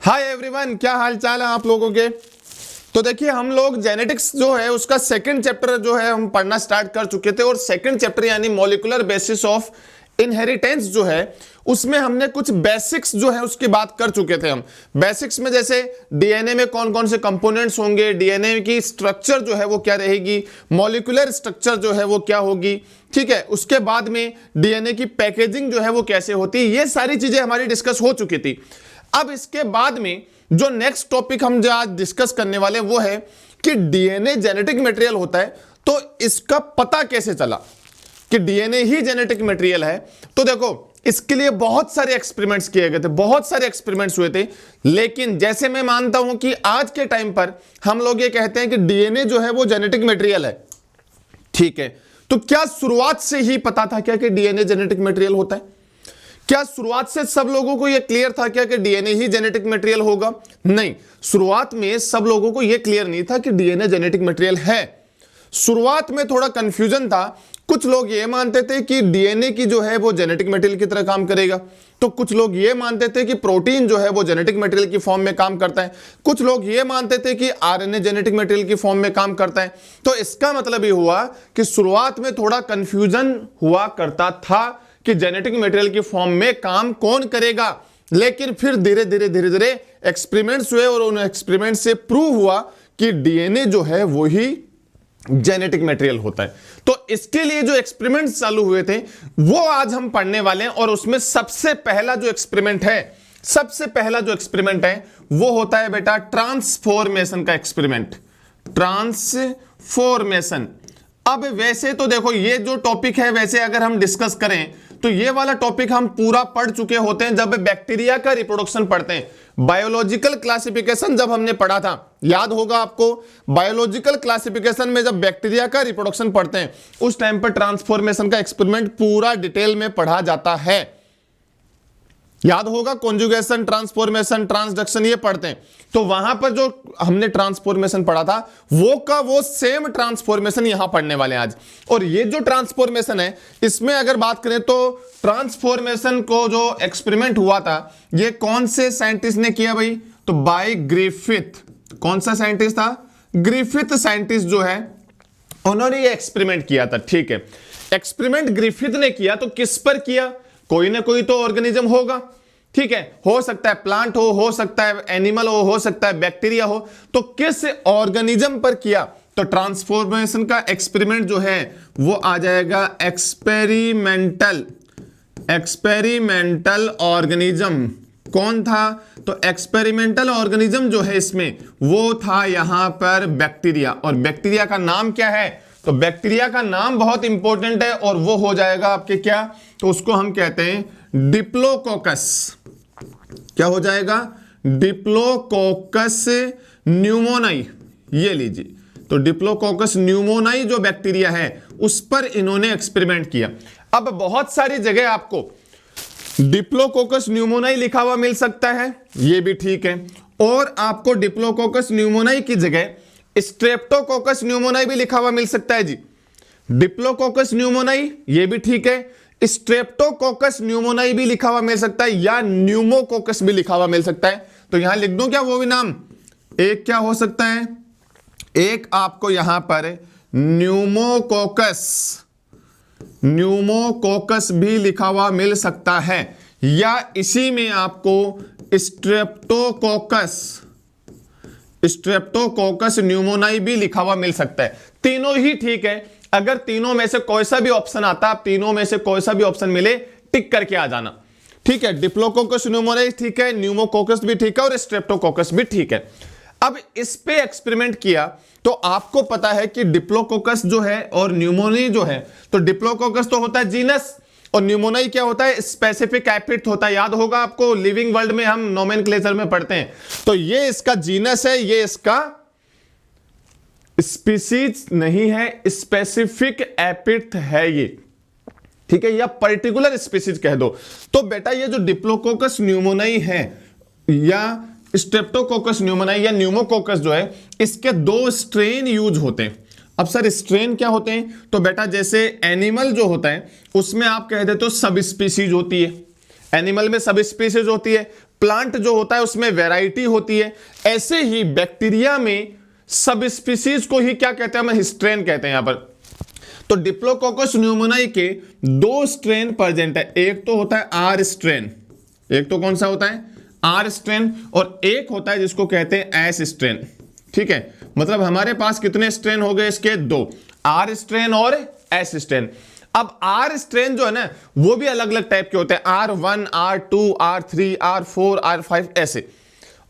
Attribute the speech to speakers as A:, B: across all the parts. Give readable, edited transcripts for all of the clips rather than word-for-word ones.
A: Hi everyone, क्या हाल चाल है आप लोगों के। तो देखिए, हम लोग जेनेटिक्स जो है उसका सेकंड चैप्टर जो है हम पढ़ना स्टार्ट कर चुके थे, और सेकंड चैप्टर यानी मॉलिक्यूलर बेसिस ऑफ इनहेरिटेंस जो है उसमें हमने कुछ बेसिक्स जो है उसकी बात कर चुके थे। हम बेसिक्स में जैसे डीएनए में कौन कौन से कंपोनेंट्स होंगे, डीएनए की स्ट्रक्चर जो है वो क्या रहेगी, मॉलिक्यूलर स्ट्रक्चर जो है वो क्या होगी, ठीक है। उसके बाद में डीएनए की पैकेजिंग जो है वो कैसे होती है, ये सारी चीजें हमारी डिस्कस हो चुकी थी। अब इसके बाद में जो नेक्स्ट टॉपिक हम जो आज डिस्कस करने वाले हैं वो है कि डीएनए जेनेटिक मटेरियल होता है, तो इसका पता कैसे चला कि डीएनए ही जेनेटिक मटेरियल है। तो देखो, इसके लिए बहुत सारे एक्सपेरिमेंट्स किए गए थे, बहुत सारे एक्सपेरिमेंट्स हुए थे, लेकिन जैसे मैं मानता हूं कि आज के टाइम पर हम लोग ये कहते हैं कि डीएनए जो है वो जेनेटिक मटेरियल है, ठीक है। तो क्या शुरुआत से ही पता था क्या कि डीएनए जेनेटिक मटेरियल होता है? क्या शुरुआत से सब लोगों को यह क्लियर था क्या कि डीएनए ही जेनेटिक मटेरियल होगा? नहीं, शुरुआत में सब लोगों को यह क्लियर नहीं था कि डीएनए जेनेटिक मटेरियल है। शुरुआत में थोड़ा कंफ्यूजन था। कुछ लोग ये मानते थे कि डीएनए की जो है वो जेनेटिक मटेरियल की तरह काम करेगा, तो कुछ लोग ये मानते थे कि प्रोटीन जो है वो जेनेटिक मटेरियल की फॉर्म में काम करता है, कुछ लोग ये मानते थे कि आरएनए जेनेटिक मटेरियल की फॉर्म में काम करता है। तो इसका मतलब ये हुआ कि शुरुआत में थोड़ा कंफ्यूजन हुआ करता था कि जेनेटिक मटेरियल की फॉर्म में काम कौन करेगा, लेकिन फिर धीरे धीरे धीरे धीरे एक्सपेरिमेंट्स हुए और उन एक्सपेरिमेंट से प्रूव हुआ कि डीएनए जो है वो ही जेनेटिक मटेरियल होता है। तो इसके लिए जो एक्सपेरिमेंट्स चालू हुए थे वो आज हम पढ़ने वाले हैं, और उसमें सबसे पहला जो एक्सपेरिमेंट है वो होता है बेटा ट्रांसफॉर्मेशन का एक्सपेरिमेंट, ट्रांसफॉर्मेशन। अब वैसे तो देखो, ये जो टॉपिक है वैसे अगर हम डिस्कस करें तो ये वाला टॉपिक हम पूरा पढ़ चुके होते हैं जब बैक्टीरिया का रिप्रोडक्शन पढ़ते हैं। बायोलॉजिकल क्लासिफिकेशन जब हमने पढ़ा था, याद होगा आपको, बायोलॉजिकल क्लासिफिकेशन में जब बैक्टीरिया का रिप्रोडक्शन पढ़ते हैं उस टाइम पर ट्रांसफॉर्मेशन का एक्सपेरिमेंट पूरा डिटेल में पढ़ा जाता है। याद होगा, कॉन्जुगेशन, ट्रांसफॉर्मेशन, ट्रांसडक्शन ये पढ़ते हैं। तो वहां पर जो हमने ट्रांसफॉर्मेशन पढ़ा था वो का वो सेम ट्रांसफॉर्मेशन यहां पढ़ने वाले हैं आज। और ये जो ट्रांसफॉर्मेशन है इसमें अगर बात करें तो ट्रांसफॉर्मेशन को जो एक्सपेरिमेंट हुआ था ये कौन से साइंटिस्ट ने किया भाई? तो बाय ग्रिफिथ। कौन सा साइंटिस्ट था? ग्रिफिथ साइंटिस्ट जो है उन्होंने ये एक्सपेरिमेंट किया था, ठीक है। एक्सपेरिमेंट ग्रिफिथ ने किया, तो किस पर किया? कोई ना कोई तो ऑर्गेनिज्म होगा, ठीक है। हो सकता है प्लांट हो सकता है एनिमल हो सकता है बैक्टीरिया हो। तो किस ऑर्गेनिज्म पर किया? तो ट्रांसफॉर्मेशन का एक्सपेरिमेंट जो है वो आ जाएगा एक्सपेरिमेंटल ऑर्गेनिज्म। कौन था? तो एक्सपेरिमेंटल ऑर्गेनिज्म जो है इसमें वो था यहां पर बैक्टीरिया। और बैक्टीरिया का नाम क्या है? तो बैक्टीरिया का नाम बहुत इंपॉर्टेंट है और वो हो जाएगा आपके क्या? तो उसको हम कहते हैं डिप्लोकोकस। क्या हो जाएगा? Diplococcus pneumoniae. ये लीजिए, तो डिप्लोकोकस न्यूमोनाई जो बैक्टीरिया है उस पर इन्होंने एक्सपेरिमेंट किया। अब बहुत सारी जगह आपको डिप्लोकोकस न्यूमोनाई लिखा हुआ मिल सकता है, ये भी ठीक है, और आपको डिप्लोकोकस न्यूमोनाई की जगह स्ट्रेप्टोकोकस न्यूमोनाई भी लिखा हुआ मिल सकता है जी। डिप्लोकोकस न्यूमोनाई ये भी ठीक है, स्ट्रेप्टोकोकस न्यूमोनाई भी लिखा हुआ मिल सकता है, या न्यूमोकोकस भी लिखा हुआ मिल सकता है। तो यहां लिख दूं क्या वो भी नाम? एक क्या हो सकता है? एक आपको यहां पर न्यूमोकोकस भी लिखा हुआ मिल सकता है, या इसी में आपको स्ट्रेप्टोकोकस न्यूमोनाई भी लिखा हुआ मिल सकता है। तीनों ही ठीक है। अगर तीनों में से कोई सा भी ऑप्शन आता, आप तीनों में से कोई सा भी ऑप्शन मिले टिक करके आ जाना, ठीक है। डिप्लोकोकस न्यूमोनाई ठीक है, न्यूमोकोकस भी ठीक है, और स्ट्रेप्टोकोकस भी ठीक है। अब इस पे एक्सपेरिमेंट किया तो आपको पता है कि डिप्लोकोकस जो है और न्यूमोनाई जो है, तो डिप्लोकोकस तो होता है जीनस और न्यूमोनाई क्या होता है? स्पेसिफिक एपिथ होता है। याद होगा आपको, लिविंग वर्ल्ड में हम नोमेनक्लेचर में पढ़ते हैं। तो ये इसका जीनस है, ये इसका स्पीसीज नहीं है, स्पेसिफिक एपिथ है ये, ठीक है, या पर्टिकुलर स्पीसीज कह दो। तो बेटा ये जो डिप्लोकोकस न्यूमोनाई है या स्ट्रेप्टोकोकस न्यूमोनाई या न्यूमोकोकस जो है, इसके दो स्ट्रेन यूज होते हैं। अब सर स्ट्रेन क्या होते हैं? तो बेटा जैसे एनिमल जो होता है उसमें आप कह देते हो सब स्पीसीज होती है, एनिमल में सब स्पीसीज होती है, प्लांट जो होता है उसमें वैरायटी होती है, ऐसे ही बैक्टीरिया में सब स्पीसीज को ही क्या कहते हैं, हम स्ट्रेन कहते हैं यहां पर। तो डिप्लोकोकस न्यूमोनाई के 2 स्ट्रेन प्रेजेंट है, एक तो होता है आर स्ट्रेन, एक तो कौन सा होता है आर स्ट्रेन, और एक होता है जिसको कहते हैं एस स्ट्रेन। ठीक है, मतलब हमारे पास कितने स्ट्रेन हो गए इसके, 2, आर स्ट्रेन और एस स्ट्रेन। अब आर स्ट्रेन जो है ना वो भी अलग अलग टाइप के होते हैं, R1, R2, R3, R4, R5 ऐसे,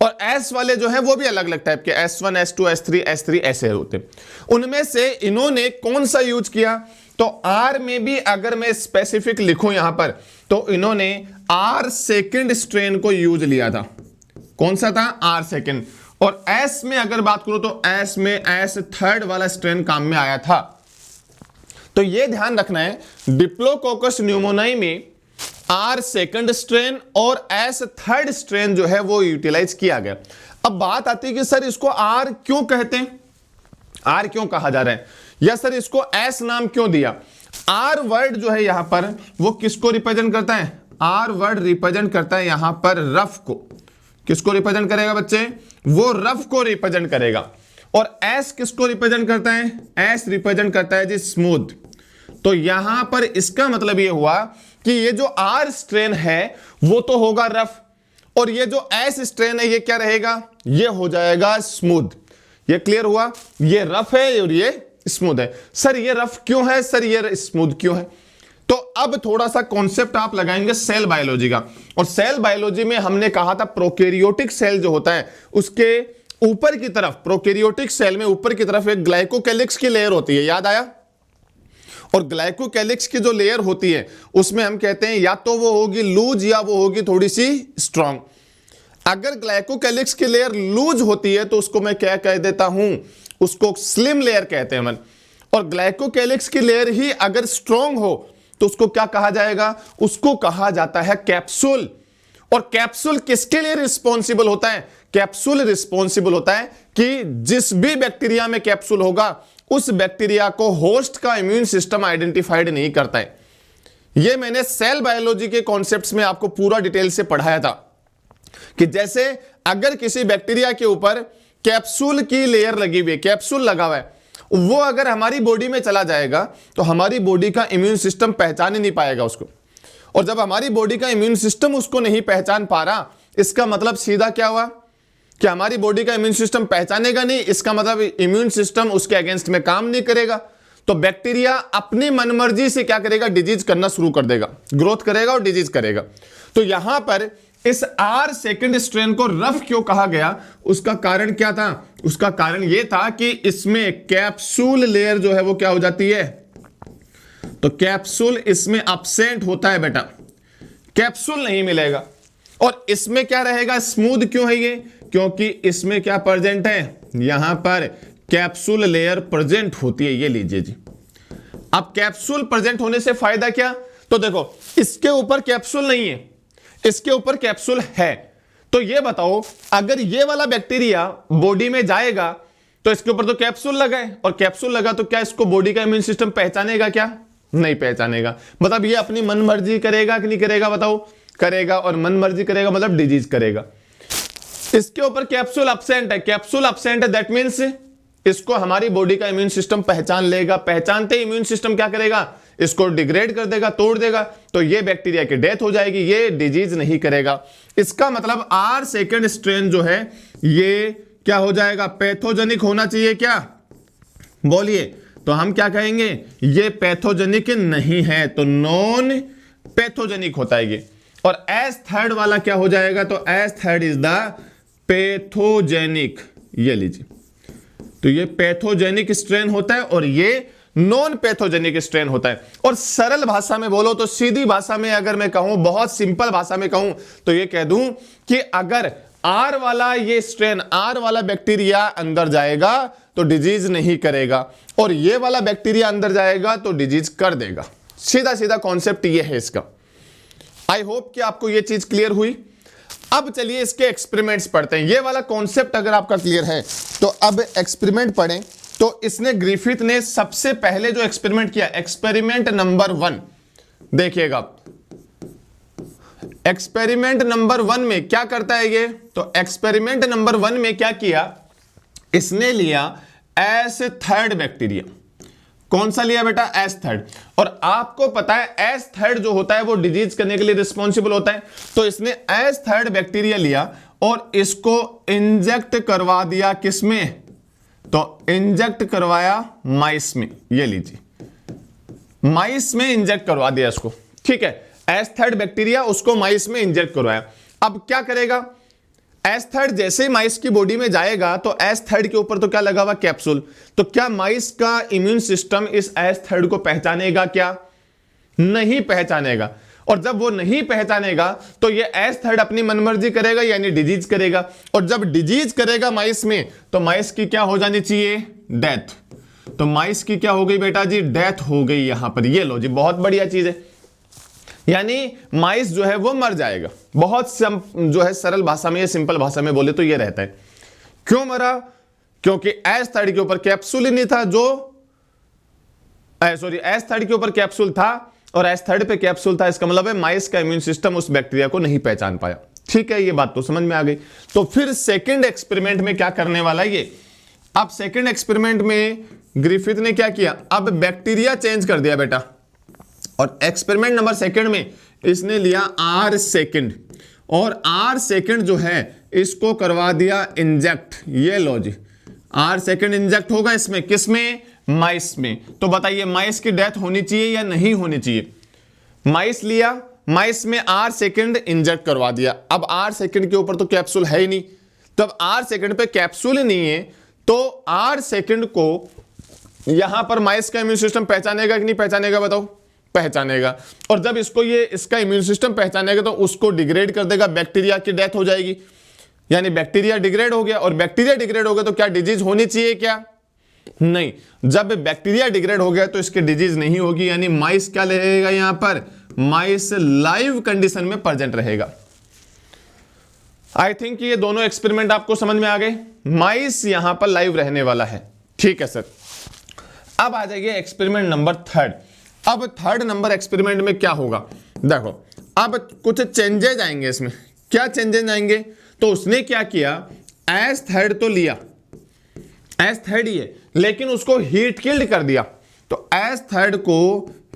A: और एस वाले जो है वो भी अलग अलग टाइप के, S1, S2, S3, S3 ऐसे होते हैं। उनमें से इन्होंने कौन सा यूज किया, तो आर में भी अगर मैं स्पेसिफिक लिखूं यहां पर, तो इन्होंने आर सेकंड स्ट्रेन को यूज लिया था। कौन सा था, आर सेकंड। और एस में अगर बात करूं तो एस में एस थर्ड वाला स्ट्रेन काम में आया था। तो यह ध्यान रखना है, डिप्लोकोकस न्यूमोनाई में आर सेकंड स्ट्रेन और एस थर्ड स्ट्रेन जो है वो यूटिलाइज किया गया। अब बात आती है कि सर इसको आर क्यों कहते हैं, आर क्यों कहा जा रहा है, या सर इसको एस नाम क्यों दिया। आर वर्ड जो है यहां पर वो किसको रिप्रेजेंट करता है, आर वर्ड रिप्रेजेंट करता है यहां पर रफ को। किसको रिप्रेजेंट करेगा बच्चे, वो रफ को रिप्रेजेंट करेगा। और एस किसको रिप्रेजेंट करता है, एस रिप्रेजेंट करता है जी स्मूथ। तो यहां पर इसका मतलब ये हुआ कि ये जो आर स्ट्रेन है वो तो होगा रफ, और ये जो एस स्ट्रेन है ये क्या रहेगा, ये हो जाएगा स्मूथ। ये क्लियर हुआ, ये रफ है और ये स्मूथ है। सर ये रफ क्यों है, सर ये स्मूथ क्यों है। तो अब थोड़ा सा कॉन्सेप्ट आप लगाएंगे सेल बायोलॉजी का, और सेल बायोलॉजी में हमने कहा था प्रोकैरियोटिक सेल जो होता है उसके ऊपर की तरफ, प्रोकैरियोटिक सेल में ऊपर की तरफ एक ग्लाइकोकैलिक्स की लेयर होती है, याद आया। और ग्लाइकोकैलिक्स की जो लेयर होती है उसमें हम कहते हैं या तो वो होगी लूज या वो होगी थोड़ी सी स्ट्रांग। अगर ग्लाइकोकैलिक्स की लेयर लूज होती है तो उसको मैं क्या कह देता हूं, उसको स्लिम लेयर कहते हैं मन। और ग्लाइकोकैलिक्स की लेयर ही अगर स्ट्रांग हो तो उसको क्या कहा जाएगा, उसको कहा जाता है कैप्सूल। और कैप्सूल किसके लिए रिस्पॉन्सिबल होता है, कैप्सूल रिस्पॉन्सिबल होता है कि जिस भी बैक्टीरिया में कैप्सूल होगा उस बैक्टीरिया को होस्ट का इम्यून सिस्टम आइडेंटिफाइड नहीं करता है। यह मैंने सेल बायोलॉजी के कॉन्सेप्ट्स में आपको पूरा डिटेल से पढ़ाया था कि जैसे अगर किसी बैक्टीरिया के ऊपर कैप्सूल की लेयर लगी हुई है, कैप्सूल लगा हुआ है, वो अगर हमारी बॉडी में चला जाएगा तो हमारी बॉडी का इम्यून सिस्टम पहचान ही नहीं पाएगा उसको। और जब हमारी बॉडी का इम्यून सिस्टम उसको नहीं पहचान पा रहा, इसका मतलब सीधा क्या हुआ कि हमारी बॉडी का इम्यून सिस्टम पहचानेगा नहीं, इसका मतलब इम्यून सिस्टम उसके अगेंस्ट में काम नहीं करेगा। तो बैक्टीरिया अपनी मनमर्जी से क्या करेगा, डिजीज करना शुरू कर देगा, ग्रोथ करेगा और डिजीज करेगा। तो यहां पर इस आर सेकंड स्ट्रेन को रफ क्यों कहा गया, उसका कारण क्या था, उसका कारण यह था कि इसमें कैप्सूल लेयर जो है वो क्या हो जाती है, तो कैप्सूल इसमें एब्सेंट होता है बेटा, कैप्सूल नहीं मिलेगा। और इसमें क्या रहेगा, स्मूथ क्यों है ये, क्योंकि इसमें क्या प्रेजेंट है, यहां पर कैप्सूल लेयर प्रेजेंट होती है। ये लीजिए जी, अब कैप्सूल प्रेजेंट होने से फायदा क्या, तो देखो इसके ऊपर कैप्सूल नहीं है, इसके ऊपर कैप्सूल है। तो ये बताओ अगर ये वाला बैक्टीरिया बॉडी में जाएगा तो इसके ऊपर तो कैप्सूल लगा है, और कैप्सूल लगा तो क्या इसको बॉडी का इम्यून सिस्टम पहचानेगा, क्या नहीं पहचानेगा। मतलब ये अपनी मन मर्जी करेगा कि नहीं करेगा, बताओ करेगा, और मन मर्जी करेगा मतलब डिजीज करेगा। इसके ऊपर कैप्सूल एब्सेंट है, कैप्सूल एब्सेंट है, दैट मींस इसको हमारी बॉडी का इम्यून सिस्टम पहचान लेगा, पहचानते ही इम्यून सिस्टम क्या करेगा, इसको डिग्रेड कर देगा, तोड़ देगा, तो ये बैक्टीरिया की डेथ हो जाएगी, ये डिजीज नहीं करेगा। इसका मतलब आर सेकंड स्ट्रेन जो है ये क्या हो जाएगा, पैथोजेनिक होना चाहिए, क्या बोलिए। तो हम क्या कहेंगे, ये पैथोजेनिक नहीं है, तो नॉन पैथोजेनिक होता है ये। और एस थर्ड वाला क्या हो जाएगा, तो S third is the pathogenic, ये लीजिए। तो ये पैथोजेनिक स्ट्रेन होता है और ये नॉन पैथोजेनिक स्ट्रेन होता है। और सरल भाषा में बोलो तो, सीधी भाषा में अगर मैं कहूं, बहुत सिंपल भाषा में कहूं तो ये कह दूं कि अगर आर वाला ये स्ट्रेन, आर वाला बैक्टीरिया अंदर जाएगा तो डिजीज नहीं करेगा, और ये वाला बैक्टीरिया अंदर जाएगा तो डिजीज कर देगा। सीधा सीधा कॉन्सेप्ट ये है इसका। आई होप कि आपको ये चीज क्लियर हुई। अब चलिए इसके एक्सपेरिमेंट्स पढ़ते हैं। ये वाला कॉन्सेप्ट अगर आपका क्लियर है तो अब एक्सपेरिमेंट पढ़ें। तो इसने ग्रिफिथ ने सबसे पहले जो एक्सपेरिमेंट किया, एक्सपेरिमेंट नंबर 1 देखिएगा। एक्सपेरिमेंट नंबर 1 में क्या करता है ये, तो एक्सपेरिमेंट नंबर 1 में क्या किया, इसने लिया एस थर्ड बैक्टीरिया। कौन सा लिया बेटा, एस थर्ड। और आपको पता है एस थर्ड जो होता है वो डिजीज करने के लिए रिस्पॉन्सिबल होता है। तो इसने एस थर्ड बैक्टीरिया लिया और इसको इंजेक्ट करवा दिया किसमें, तो इंजेक्ट करवाया माइस में। ये लीजिए, माइस में इंजेक्ट करवा दिया इसको, ठीक है। एस थर्ड बैक्टीरिया उसको माइस में इंजेक्ट करवाया। अब क्या करेगा, एस थर्ड जैसे ही माइस की बॉडी में जाएगा तो एस थर्ड के ऊपर तो क्या लगा हुआ, कैप्सूल। तो क्या माइस का इम्यून सिस्टम इस एस थर्ड को पहचानेगा, क्या नहीं पहचानेगा। और जब वो नहीं पहचानेगा तो ये एस थर्ड अपनी मनमर्जी करेगा, यानी डिजीज करेगा। और जब डिजीज करेगा माइस में, तो माइस की क्या हो जानी चाहिए, डेथ। तो माइस की क्या हो गई बेटा जी, डेथ हो गई यहां पर। ये लो जी, बहुत बढ़िया चीज है, यानी माइस जो है वो मर जाएगा। बहुत जो है सरल भाषा में, ये सिंपल भाषा में बोले तो ये रहता है। क्यों मरा, क्योंकि एस थर्ड के ऊपर कैप्सूल ही नहीं था, एस थर्ड के ऊपर कैप्सूल था और एस थर्ड पे कैप्सूल था। इसका मतलब है माइस का इम्यून सिस्टम उस बैक्टीरिया को नहीं पहचान पाया, ठीक है। ये बात तो समझ में आ गई। तो फिर सेकेंड एक्सपेरिमेंट में क्या करने वाला है ये, अब सेकेंड एक्सपेरिमेंट में ग्रिफिथ ने क्या किया, अब बैक्टीरिया चेंज कर दिया बेटा। और एक्सपेरिमेंट नंबर सेकंड में इसने लिया आर सेकंड, और आर सेकंड जो है इसको करवा दिया इंजेक्ट। ये लो जी, आर सेकंड इंजेक्ट होगा इसमें, किसमें, माइस में। तो बताइए माइस की डेथ होनी चाहिए या नहीं होनी चाहिए। माइस लिया, माइस में आर सेकंड इंजेक्ट करवा दिया। अब आर सेकंड के ऊपर तो कैप्सूल है ही नहीं, तब आर सेकंड पे कैप्सूल ही नहीं है, तो आर सेकंड को यहां पर माइस का इम्यून सिस्टम पहचानेगा कि नहीं पहचानेगा, बताओ, पहचानेगा। और जब इसको ये इसका इम्यून सिस्टम पहचानेगा तो उसको डिग्रेड कर देगा, बैक्टीरिया की डेथ हो जाएगी, यानी बैक्टीरिया डिग्रेड हो गया। और बैक्टीरिया डिग्रेड हो गया तो क्या डिजीज होनी चाहिए, क्या नहीं। जब बैक्टीरिया डिग्रेड हो गया तो इसकी डिजीज नहीं होगी, यानी माइस क्या रहेगा यहां पर, माइस लाइव कंडीशन में प्रेजेंट रहेगा। आई थिंक ये दोनों एक्सपेरिमेंट आपको समझ में आ गए। माइस यहां पर लाइव रहने वाला है, ठीक है सर। अब आ जाइए एक्सपेरिमेंट नंबर थर्ड। अब थर्ड नंबर एक्सपेरिमेंट में क्या होगा, देखो अब कुछ चेंजेज आएंगे इसमें। क्या चेंजेज आएंगे, तो उसने क्या किया, एस थर्ड तो लिया, एस थर्ड ही है, लेकिन उसको हीट किल्ड कर दिया। तो एस थर्ड को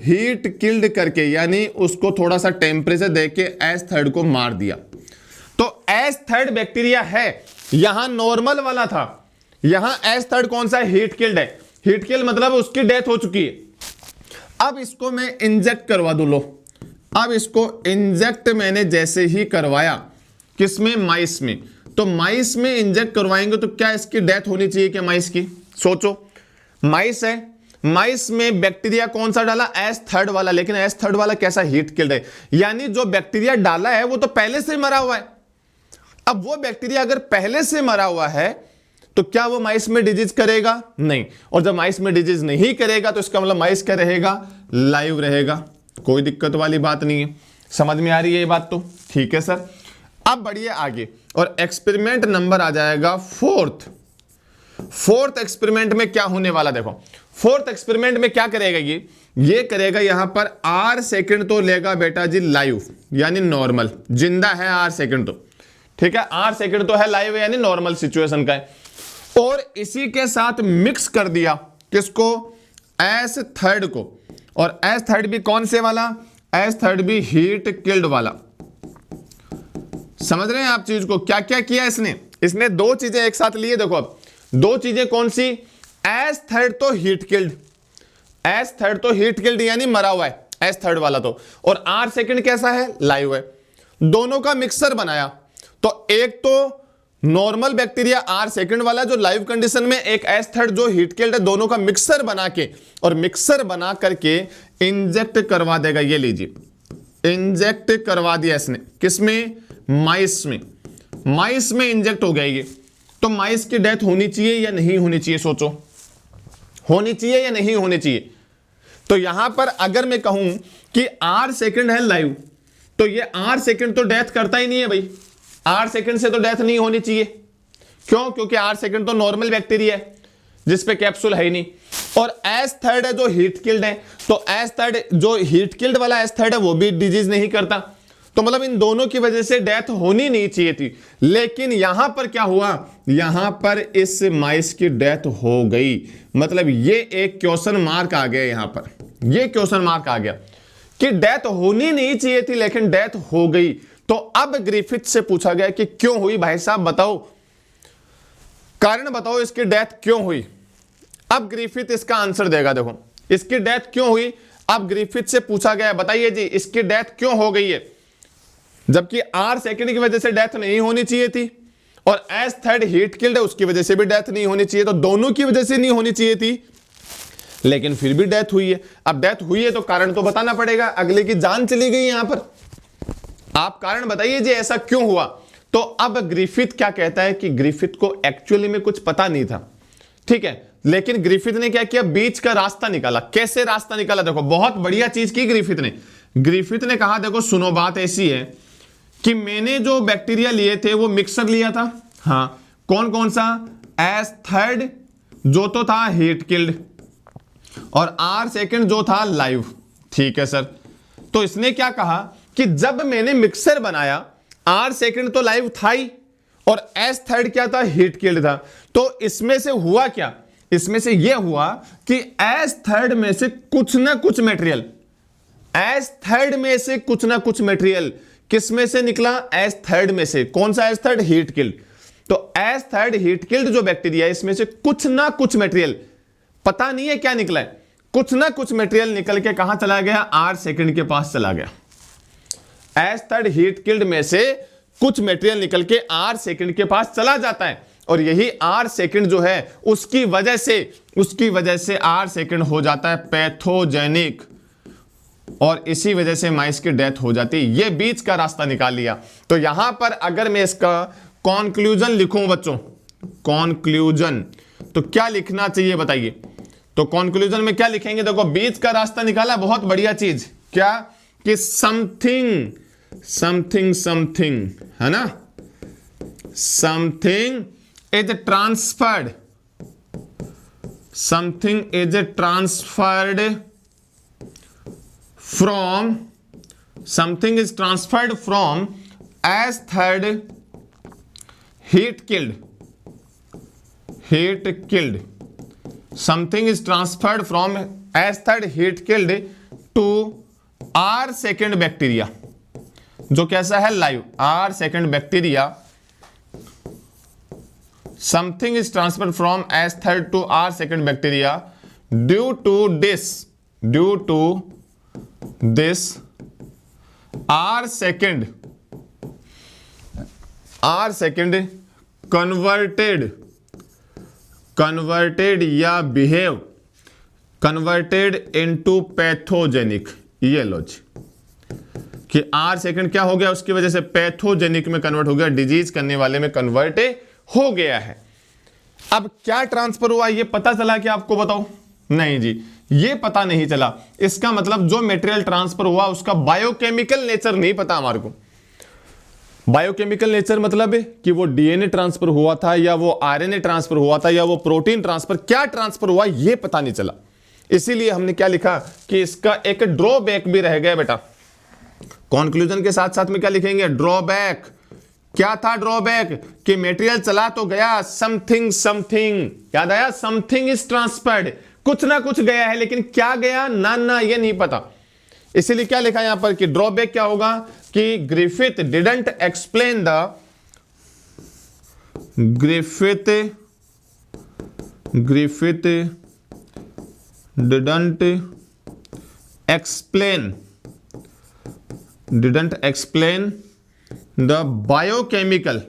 A: हीट किल्ड करके, यानी उसको थोड़ा सा टेम्परेचर देके एस थर्ड को मार दिया। तो एस थर्ड बैक्टीरिया है, यहां नॉर्मल वाला था, यहां एस थर्ड कौन सा है, हीट किल्ड है। हीट किल्ड मतलब उसकी डेथ हो चुकी है। अब इसको मैं इंजेक्ट करवा दूं, लो अब इसको इंजेक्ट मैंने जैसे ही करवाया, किसमें, माइस में। तो माइस में इंजेक्ट करवाएंगे तो क्या इसकी डेथ होनी चाहिए क्या, माइस की। सोचो, माइस है, माइस में बैक्टीरिया कौन सा डाला, एस थर्ड वाला, लेकिन एस थर्ड वाला कैसा, हीट किल्ड है, यानी जो बैक्टीरिया डाला है वो तो पहले से मरा हुआ है। अब वो बैक्टीरिया अगर पहले से मरा हुआ है तो क्या वो माइस में डिजीज करेगा, नहीं। और जब माइस में डिजीज नहीं करेगा तो इसका मतलब माइस क्या रहेगा, लाइव रहेगा। कोई दिक्कत वाली बात नहीं है, समझ में आ रही है ये बात तो, ठीक है सर। अब बढ़िए आगे, और एक्सपेरिमेंट नंबर आ जाएगा फोर्थ। फोर्थ एक्सपेरिमेंट में क्या होने वाला, देखो फोर्थ एक्सपेरिमेंट में क्या करेगा ये करेगा यहां पर आर सेकंड तो लेगा बेटा जी लाइव, यानी नॉर्मल, जिंदा है आर सेकंड तो, ठीक है। आर सेकंड तो है लाइव, यानी नॉर्मल सिचुएशन का है। और इसी के साथ मिक्स कर दिया किसको, एस थर्ड को। और एस थर्ड भी कौन से वाला, एस थर्ड भी हीट किल्ड वाला। समझ रहे हैं आप चीज को, क्या क्या किया इसने दो चीजें एक साथ लिए। देखो अब दो चीजें कौन सी, एस थर्ड तो हीट किल्ड, एस थर्ड तो हीट किल्ड यानी मरा हुआ है एस थर्ड वाला तो, और आर सेकंड कैसा है, लाइव है। दोनों का मिक्सर बनाया। तो एक तो नॉर्मल बैक्टीरिया आर सेकंड वाला जो लाइव कंडीशन में, एक एस थर्ड जो हीट किल्ड है, दोनों का मिक्सर बना के, और मिक्सर बना करके इंजेक्ट करवा देगा। ये लीजिए, इंजेक्ट करवा दिया इसने, किसमें, माइस में। माइस में इंजेक्ट हो गया ये। तो माइस की डेथ होनी चाहिए या नहीं होनी चाहिए, सोचो, होनी चाहिए या नहीं होनी चाहिए। तो यहां पर अगर मैं कहूं कि आर सेकंड है लाइव, तो ये आर सेकंड तो डेथ करता ही नहीं है भाई, आर सेकंड से तो डेथ नहीं होनी चाहिए। क्यों, क्योंकि आर सेकंड तो नॉर्मल बैक्टीरिया है जिसपे कैप्सूल है ही नहीं। और एस थर्ड है जो हीट किल्ड है, तो एस थर्ड जो हीट किल्ड वाला एस थर्ड है वो भी डिजीज नहीं करता। तो मतलब इन दोनों की वजह से डेथ होनी नहीं चाहिए थी, लेकिन यहां पर क्या हुआ, यहां पर इस माइस की डेथ हो गई। मतलब ये एक क्वेश्चन मार्क आ गया, यहां पर ये क्वेश्चन मार्क आ गया कि डेथ होनी नहीं चाहिए थी लेकिन डेथ हो गई। तो अब ग्रिफिथ से पूछा गया कि क्यों हुई भाई साहब, बताओ कारण बताओ, इसकी डेथ क्यों हुई। अब ग्रिफिथ इसका आंसर देगा। देखो इसकी डेथ क्यों हुई, अब ग्रिफिथ से पूछा गया बताइए जी इसकी डेथ क्यों हो गई है, जबकि आर सेकंड की वजह से डेथ नहीं होनी चाहिए थी और एस थर्ड हीट किल्ड है उसकी वजह से भी डेथ नहीं होनी चाहिए, तो दोनों की वजह से नहीं होनी चाहिए थी लेकिन फिर भी डेथ हुई है। अब डेथ हुई है तो कारण तो बताना पड़ेगा, अगले की जान चली गई यहां पर, आप कारण बताइए जी ऐसा क्यों हुआ। तो अब ग्रिफिथ क्या कहता है कि ग्रिफिथ को एक्चुअली में कुछ पता नहीं था, ठीक है, लेकिन ग्रिफिथ ने क्या किया, बीच का रास्ता निकाला। कैसे रास्ता निकाला, देखो बहुत बढ़िया चीज की ग्रिफिथ ने। ग्रिफिथ ने कहा देखो सुनो बात ऐसी है कि मैंने जो बैक्टीरिया लिए थे वो मिक्सर लिया था, हाँ कौन कौन सा, एस थर्ड जो तो था हीट किल्ड और आर सेकंड जो था लाइव, ठीक है सर। तो इसने क्या कहा कि जब मैंने मिक्सर बनाया आर सेकंड तो लाइव था ही और एस थर्ड क्या था, हीट किल्ड था। तो इसमें से हुआ क्या, इसमें से यह हुआ कि एस थर्ड में से कुछ ना कुछ मटेरियल, एस थर्ड में से कुछ ना कुछ मटेरियल किस में से निकला, एस थर्ड में से। कौन सा एस थर्ड, हीट किल्ड। तो एस थर्ड हीट किल्ड जो बैक्टीरिया है इसमें से कुछ ना कुछ मटेरियल, पता नहीं है क्या निकला है, कुछ ना कुछ मटेरियल निकल के कहां चला गया, आर सेकंड के पास चला गया। एस थर्ड हीट किल्ड में से कुछ मटेरियल निकल के आर सेकंड के पास चला जाता है और यही आर सेकंड जो है उसकी वजह से आर सेकंड हो जाता है पैथोजेनिक और इसी वजह से माइस की डेथ हो जाती है। ये बीच का रास्ता निकाल लिया। तो यहां पर अगर मैं इसका कॉन्क्लूजन लिखूं बच्चों, कॉन्क्लूजन, तो क्या लिखना चाहिए बताइए। तो कॉन्क्लूजन में क्या लिखेंगे, देखो बीच का रास्ता निकाला, बहुत बढ़िया चीज, क्या कि समथिंग समथिंग समथिंग, है ना, something is transferred, something is transferred from, something is transferred from S third heat killed, something is transferred from S third heat killed to R second bacteria, जो कैसा है live, R second bacteria, something is transferred from S third to R second bacteria due to this R second converted या behave converted into pathogenic. ये लो जी कि are second क्या हो गया, उसकी वजह से पैथोजेनिक में कन्वर्ट हो गया, डिजीज करने वाले में कन्वर्ट हो गया है। अब क्या ट्रांसफर हुआ ये पता चला कि आपको बताओ, नहीं जी ये पता नहीं चला। इसका मतलब जो मटेरियल ट्रांसफर हुआ उसका बायोकेमिकल नेचर नहीं पता हमारे को। बायोकेमिकल नेचर मतलब है कि वो डीएनए ट्रांसफर हुआ था या वो आरएनए ट्रांसफर हुआ था या वो प्रोटीन ट्रांसफर, क्या ट्रांसफर हुआ ये पता नहीं चला। इसीलिए हमने क्या लिखा कि इसका एक ड्रॉबैक भी रह गया बेटा। कॉन्क्लूजन के साथ साथ में क्या लिखेंगे, ड्रॉबैक। क्या था ड्रॉबैक, कि मटेरियल चला तो गया, समथिंग समथिंग, याद आया, समथिंग इज ट्रांसफर्ड, कुछ ना कुछ गया है लेकिन क्या गया ना ये नहीं पता। इसीलिए क्या लिखा यहां पर कि ड्रॉबैक क्या होगा कि Griffith didn't explain the Griffith didn't explain the biochemical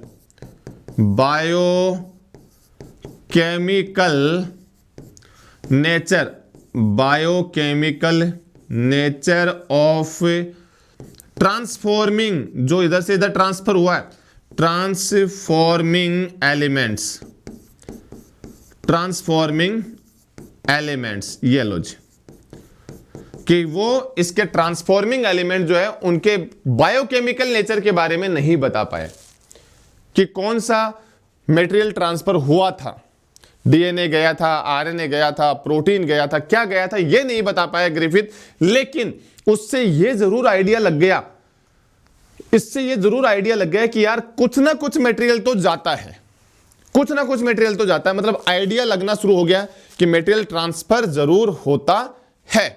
A: nature of transforming, जो इधर से इधर ट्रांसफर हुआ है, ट्रांसफॉर्मिंग एलिमेंट्स, ये लो जी कि वो इसके ट्रांसफॉर्मिंग एलिमेंट जो है उनके बायोकेमिकल नेचर के बारे में नहीं बता पाए कि कौन सा मटेरियल ट्रांसफर हुआ था, डीएनए गया था, आरएनए गया था, प्रोटीन गया था, क्या गया था ये नहीं बता पाया ग्रिफिथ। लेकिन उससे ये जरूर आइडिया लग गया इससे ये जरूर आइडिया लग गया कि यार कुछ ना कुछ मटेरियल तो जाता है, कुछ ना कुछ मटेरियल तो जाता है, मतलब आइडिया लगना शुरू हो गया कि मटेरियल ट्रांसफर जरूर होता है।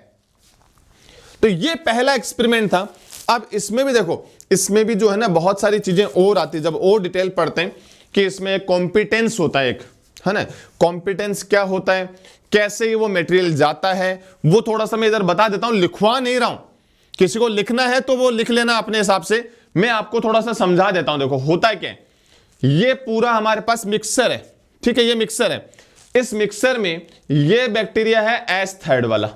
A: तो ये पहला एक्सपेरिमेंट था। अब इसमें भी देखो, इसमें भी जो है ना बहुत सारी चीजें और आती है, जब और डिटेल पढ़ते हैं कि इसमें कॉम्पिटेंस होता है एक, है ना, कॉम्पिटेंस क्या होता है, कैसे ये वो मटेरियल जाता है, वो थोड़ा सा मैं इधर बता देता हूं, लिखवा नहीं रहा हूं, किसी को लिखना है तो वो लिख लेना अपने हिसाब से, मैं आपको थोड़ा सा समझा देता हूं। देखो होता है क्या, ये पूरा हमारे पास मिक्सर है, ठीक है, ये मिक्सर है, इस मिक्सर में ये बैक्टीरिया है एस्थाइड वाला,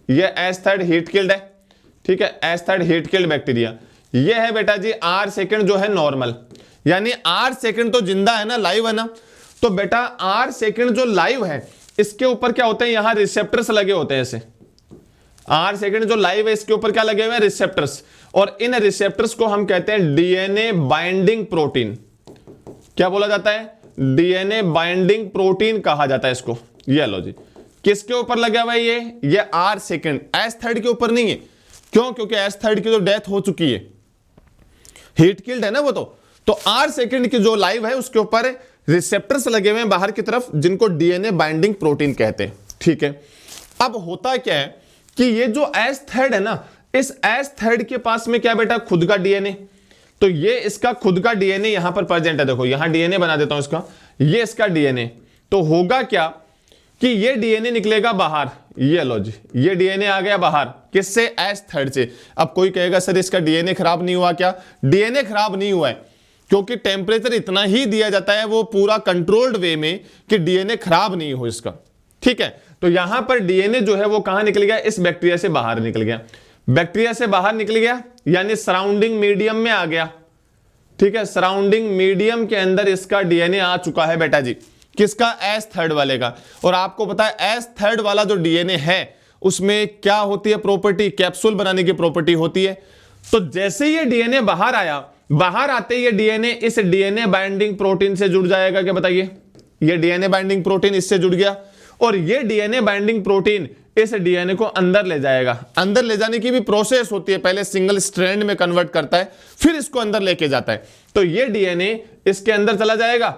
A: ये एस्थाइड हीट किल्ड है, ठीक है, एस्थाइड हीट किल्ड बैक्टीरिया। ये है बेटा जी R सेकंड जो है नॉर्मल, यानी R सेकंड तो जिंदा है ना, लाइव है ना, तो बेटा R सेकंड जो लाइव है इसके ऊपर क्या होते हैं, यहां रिसेप्टर्स लगे होते हैं ऐसे। R सेकंड जो लाइव है इसके ऊपर क्या लगे हुए हैं, रिसेप्टर्स, और इन रिसेप्टर्स को हम कहते हैं डीएनए बाइंडिंग प्रोटीन। क्या बोला जाता है, डीएनए बाइंडिंग प्रोटीन कहा जाता है इसको। ये लो जी, किसके ऊपर लगा हुआ है ये R सेकंड, एस्थाइड के ऊपर नहीं है। क्यों, क्योंकि एस्थाइड की तो डेथ हो चुकी है, हीट किल्ड है ना वो तो R सेकंड की जो लाइव है उसके ऊपर रिसेप्टर्स लगे हुए हैं बाहर की तरफ, जिनको डीएनए बाइंडिंग प्रोटीन कहते हैं, ठीक है। अब होता क्या है कि ये जो एस्थाइड है ना, इस एस्थाइड के पास में क्या बेटा, खुद का डीएनए, तो ये इसका खुद का डीएनए यहां पर प्रेजेंट है। देखो यहां डीएनए बना देता हूं इसका, ये इसका डीएनए, तो होगा क्या कि ये डीएनए निकलेगा बाहर, ये लो जी, ये डीएनए आ गया बाहर, किससे, एस्थाइड से। अब कोई कहेगा सर इसका डीएनए खराब नहीं हुआ क्या, डीएनए खराब नहीं हुआ है, क्योंकि टेम्परेचर इतना ही दिया जाता है वो पूरा कंट्रोल्ड वे में कि डीएनए खराब नहीं हो इसका, ठीक है। तो यहां पर डीएनए जो है वो कहां निकल गया, इस बैक्टीरिया से बाहर निकल गया, बैक्टीरिया से बाहर निकल गया यानी सराउंडिंग मीडियम में आ गया, ठीक है, सराउंडिंग मीडियम के अंदर इसका डीएनए आ चुका है बेटा जी, किसका, एस्थाइड वाले का। और आपको पता है एस्थाइड वाला जो डीएनए है उसमें क्या होती है प्रॉपर्टी, कैप्सूल बनाने की प्रॉपर्टी होती है। तो जैसे ये डीएनए बाहर आया, बाहर आते ये डीएनए इस डीएनए बाइंडिंग प्रोटीन से जुड़ जाएगा, क्या बताइए, ये डीएनए बाइंडिंग प्रोटीन इससे जुड़ गया, और ये डीएनए बाइंडिंग प्रोटीन इस डीएनए को अंदर ले जाएगा। अंदर ले जाने की भी प्रोसेस होती है, पहले सिंगल स्ट्रैंड में कन्वर्ट करता है, फिर इसको अंदर लेके जाता है। तो ये डीएनए इसके अंदर चला जाएगा,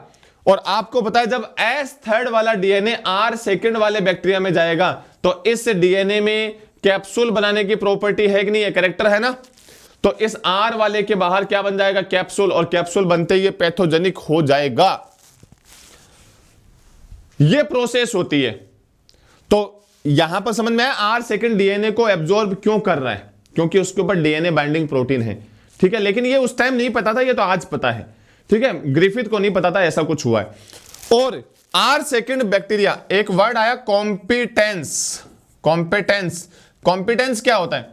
A: और आपको पता है जब एस्थाइड वाला डीएनए R सेकंड वाले बैक्टीरिया में जाएगा तो इस डीएनए में कैप्सूल बनाने की प्रॉपर्टी है कि नहीं है, कैरेक्टर है ना, तो इस R वाले के बाहर क्या बन जाएगा, कैप्सूल, और कैप्सूल बनते ही पैथोजेनिक हो जाएगा। ये प्रोसेस होती है। तो यहां पर समझ में आया R सेकंड डीएनए को एब्जॉर्ब क्यों कर रहा है, क्योंकि उसके ऊपर डीएनए बाइंडिंग प्रोटीन है, ठीक है। लेकिन ये उस टाइम नहीं पता था, ये तो आज पता है, ठीक है, ग्रिफिथ को नहीं पता था ऐसा कुछ हुआ है। और R सेकंड बैक्टीरिया, एक वर्ड आया कॉम्पिटेंस, कॉम्पिटेंस, कॉम्पिटेंस क्या होता है,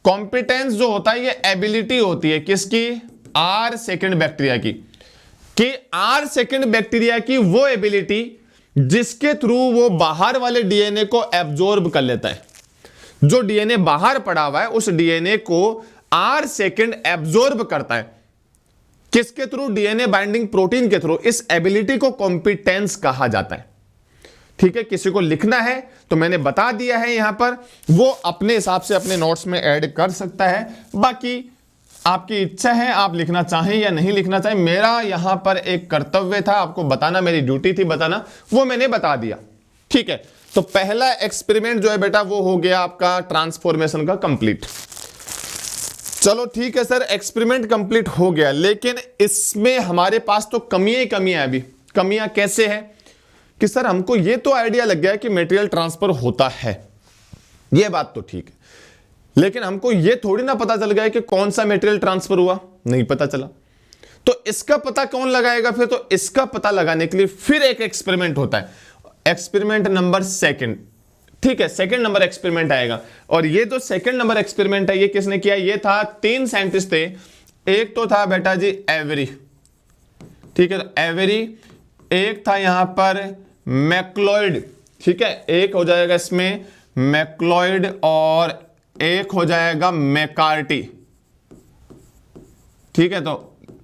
A: कॉम्पिटेंस जो होता है ये एबिलिटी होती है किसकी, R सेकंड बैक्टीरिया की, कि R सेकंड बैक्टीरिया की वो एबिलिटी जिसके थ्रू वो बाहर वाले डीएनए को एब्जॉर्ब कर लेता है। जो डीएनए बाहर पड़ा हुआ है उस डीएनए को R सेकंड एब्जॉर्ब करता है, किसके थ्रू, डीएनए बाइंडिंग प्रोटीन के थ्रू। इस एबिलिटी को कॉम्पिटेंस कहा जाता है, ठीक है। किसी को लिखना है तो मैंने बता दिया है यहां पर, वो अपने हिसाब से अपने नोट्स में ऐड कर सकता है, बाकी आपकी इच्छा है आप लिखना चाहें या नहीं लिखना चाहें। मेरा यहां पर एक कर्तव्य था आपको बताना, मेरी ड्यूटी थी बताना, वो मैंने बता दिया, ठीक है। तो पहला एक्सपेरिमेंट जो है बेटा वो हो गया आपका ट्रांसफॉर्मेशन का कंप्लीट। चलो ठीक है सर, एक्सपेरिमेंट कंप्लीट हो गया, लेकिन इसमें हमारे पास तो कमियां ही कमियां है। अभी कमियां कैसे है कि सर हमको ये तो आइडिया लग गया कि मटेरियल ट्रांसफर होता है, ये बात तो ठीक है, लेकिन हमको ये थोड़ी ना पता चल गया कि कौन सा मटेरियल ट्रांसफर हुआ, नहीं पता चला। तो इसका पता कौन लगाएगा फिर, तो इसका पता लगाने के लिए फिर एक एक्सपेरिमेंट होता है, एक्सपेरिमेंट नंबर सेकंड, ठीक है, सेकंड नंबर एक्सपेरिमेंट आएगा। और ये जो सेकंड नंबर एक्सपेरिमेंट है ये किसने किया, ये था 3 साइंटिस्ट थे, एक तो था बेटा जी एवेरी, ठीक है, एवेरी, एक था यहां पर मैक्लॉयड, ठीक है, एक हो जाएगा इसमें मैक्लॉयड और एक हो जाएगा मैकार्टी, ठीक है। तो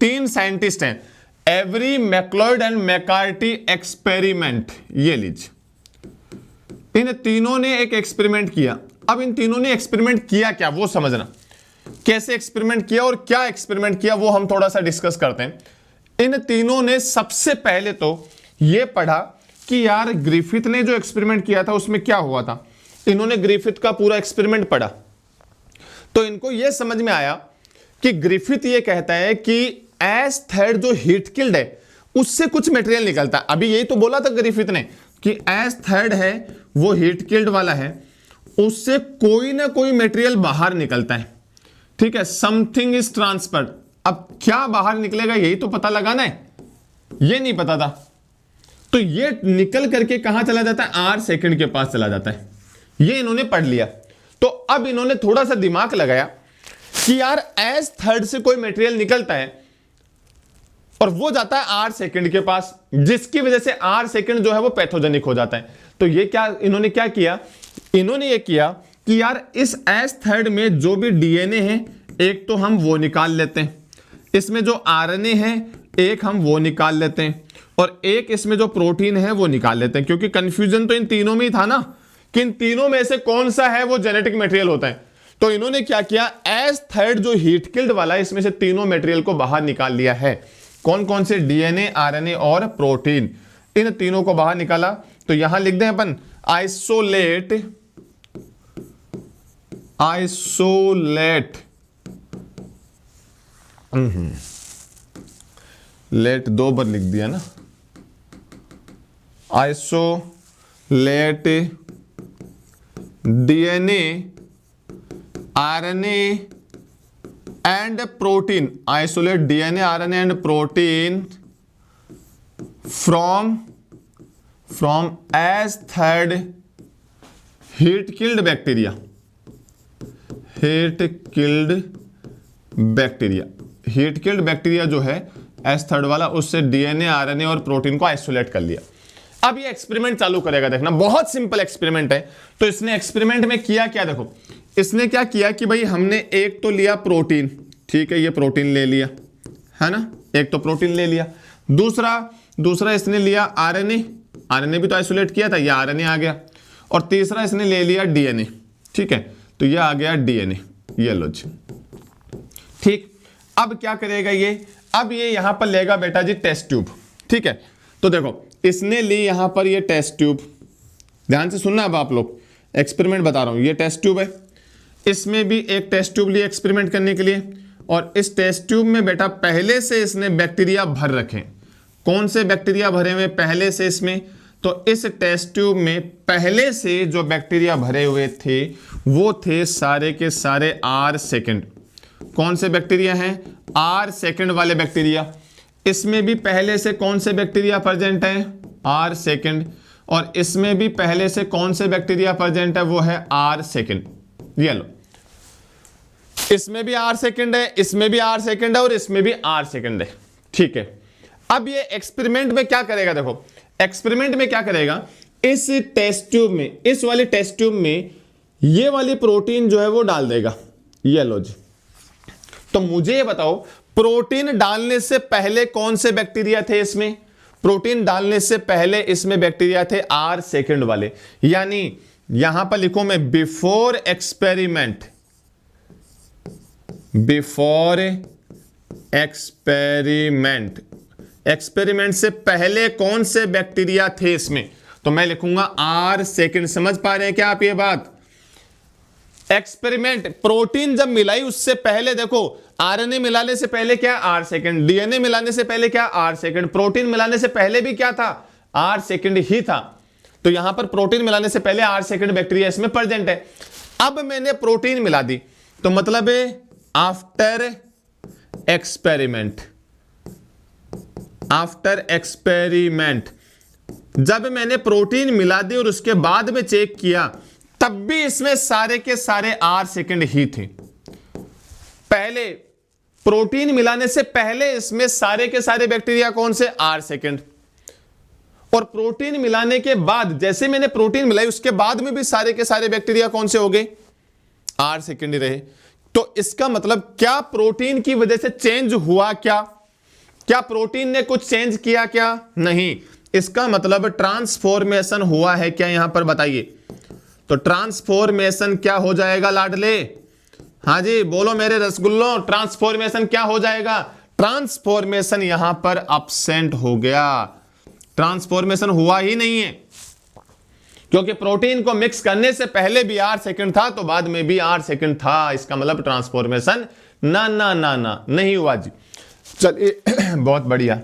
A: 3 साइंटिस्ट हैं, every, MacLeod and McCarthy experiment, ये लीजिए। इन तीनों ने एक एक्सपेरिमेंट किया। अब इन तीनों ने एक्सपेरिमेंट किया क्या वो समझना। कैसे एक्सपेरिमेंट किया और क्या एक्सपेरिमेंट किया वो हम थोड़ा सा डिस्कस करते हैं। इन तीनों ने सबसे पहले तो ये पढ़ा कि यार ग्रिफिथ ने जो एक्सपेरिमेंट किया था उसमें क्या हुआ था। इन्होंने ग्रिफिथ का पूरा एक्सपेरिमेंट पढ़ा तो इनको यह समझ में आया कि ग्रिफिथ ये कहता है कि एज थर्ड जो हीट किल्ड है उससे कुछ मटेरियल निकलता है। अभी यही तो बोला था ग्रिफिथ ने कि एज थर्ड है वो हीट किल्ड वाला है, उससे कोई ना कोई मटेरियल बाहर निकलता है, ठीक है, समथिंग इज ट्रांसफर्ड। अब क्या बाहर निकलेगा यही तो पता लगाना है, ये नहीं पता था। तो ये निकल करके कहां चला जाता है, आर सेकंड के पास चला जाता है। ये इन्होंने पढ़ लिया। तो अब इन्होंने थोड़ा सा दिमाग लगाया कि यार एज थर्ड से कोई मटेरियल निकलता है और वो जाता है आर सेकंड के पास, जिसकी वजह से आर सेकंड जो है वो पैथोजेनिक हो जाता है। तो ये क्या इन्होंने क्या किया, इन्होंने ये किया कि यार इस एस थर्ड में जो भी डीएनए है एक तो हम वो निकाल लेते हैं, इसमें जो आरएनए है एक हम वो निकाल लेते हैं, और एक इसमें जो प्रोटीन है वो निकाल लेते हैं। क्योंकि कंफ्यूजन तो इन तीनों में ही था ना कि इन तीनों में से कौन सा है वो जेनेटिक मटेरियल होता है। तो इन्होंने क्या किया, एस थर्ड जो हीट किल्ड वाला है इसमें से तीनों मटेरियल को बाहर निकाल लिया है। कौन कौन से, डीएनए, आरएनए और प्रोटीन, इन तीनों को बाहर निकाला। तो यहां लिख दें अपन आइसोलेट लेट 2 बार लिख दिया ना, isolate DNA, RNA and protein, isolate DNA, RNA and protein from S third heat killed bacteria. Heat killed bacteria जो है एस थर्ड वाला, उससे डीएनए, आरएनए और प्रोटीन को आइसोलेट कर लिया। अब ये एक्सपेरिमेंट चालू करेगा, देखना बहुत सिंपल एक्सपेरिमेंट है। तो इसने एक्सपेरिमेंट में किया क्या, देखो इसने क्या किया कि भाई हमने एक तो लिया प्रोटीन, ठीक है, ये प्रोटीन ले लिया है ना, एक तो प्रोटीन ले लिया। दूसरा इसने लिया आरएनए भी तो आइसोलेट किया था, ये आरएनए आ गया। और तीसरा इसने ले लिया डीएनए, ठीक है, तो ये आ गया डीएनए, ये लो जी, ठीक। अब क्या करेगा ये, अब ये यहां पर लेगा बेटा जी टेस्ट ट्यूब, ठीक है। तो देखो इसने ली यहां पर ये टेस्ट ट्यूब, ध्यान से सुनना, अब आप लोग एक्सपेरिमेंट बता रहा हूं, ये टेस्ट ट्यूब है, इसमें भी एक टेस्ट ट्यूब लिया एक्सपेरिमेंट करने के लिए। और इस टेस्ट ट्यूब में बेटा पहले से इसने बैक्टीरिया भर रखे। कौन से बैक्टीरिया भरे हुए पहले से इसमें, तो इस टेस्ट ट्यूब में पहले से जो बैक्टीरिया भरे हुए थे वो थे सारे के सारे आर सेकंड। कौन से बैक्टीरिया हैं, आर सेकंड वाले बैक्टीरिया। इसमें भी पहले से कौन से बैक्टीरिया प्रेजेंट हैं, आर सेकंड। और इसमें भी पहले से कौन से बैक्टीरिया प्रेजेंट है, वो है आर सेकंड। ये लो, इसमें भी आर सेकंड है, इसमें भी आर सेकंड है और इसमें भी आर सेकंड है, ठीक है। अब ये एक्सपेरिमेंट में क्या करेगा, देखो एक्सपेरिमेंट में क्या करेगा, इस टेस्ट ट्यूब में, इस वाले टेस्ट ट्यूब में ये वाली प्रोटीन जो है वो डाल देगा। ये लो जी। तो मुझे ये बताओ प्रोटीन डालने से पहले कौन से बैक्टीरिया थे इसमें, प्रोटीन डालने से पहले इसमें बैक्टीरिया थे आर सेकंड वाले। यानी यहां पर लिखो मैं बिफोर एक्सपेरिमेंट एक्सपेरिमेंट से पहले कौन से बैक्टीरिया थे इसमें, तो मैं लिखूंगा आर सेकंड। समझ पा रहे हैं क्या आप ये बात, एक्सपेरिमेंट प्रोटीन जब मिलाई उससे पहले, देखो आरएनए मिलाने से पहले क्या, आर सेकंड, डीएनए मिलाने से पहले क्या, आर सेकंड, प्रोटीन मिलाने से पहले भी क्या था, आर सेकंड ही था। तो यहां पर प्रोटीन मिलाने से पहले आर सेकंड बैक्टीरिया इसमें प्रेजेंट है। अब मैंने प्रोटीन मिला दी, तो मतलब है आफ्टर एक्सपेरिमेंट जब मैंने प्रोटीन मिला दी और उसके बाद में चेक किया, तब भी इसमें सारे के सारे आर सेकंड ही थे। पहले प्रोटीन मिलाने से पहले इसमें सारे के सारे बैक्टीरिया कौन से, आर सेकंड। और प्रोटीन मिलाने के बाद, जैसे मैंने प्रोटीन मिलाई उसके बाद में भी सारे के सारे बैक्टीरिया कौन से हो गए, आर सेकंड ही रहे। तो इसका मतलब क्या प्रोटीन की वजह से चेंज हुआ, क्या प्रोटीन ने कुछ चेंज किया, क्या नहीं। इसका मतलब ट्रांसफॉर्मेशन हुआ है क्या, यहां पर बताइए। तो ट्रांसफॉर्मेशन क्या हो जाएगा लाडले, हाँ जी बोलो मेरे रसगुल्लो, ट्रांसफॉर्मेशन क्या हो जाएगा? ट्रांसफॉर्मेशन यहां पर अब्सेंट हो गया, ट्रांसफॉर्मेशन हुआ ही नहीं है, क्योंकि प्रोटीन को मिक्स करने से पहले भी R सेकंड था तो बाद में भी R सेकंड था, इसका मतलब ट्रांसफॉर्मेशन ना ना ना ना नहीं हुआ जी। चलिए बहुत बढ़िया।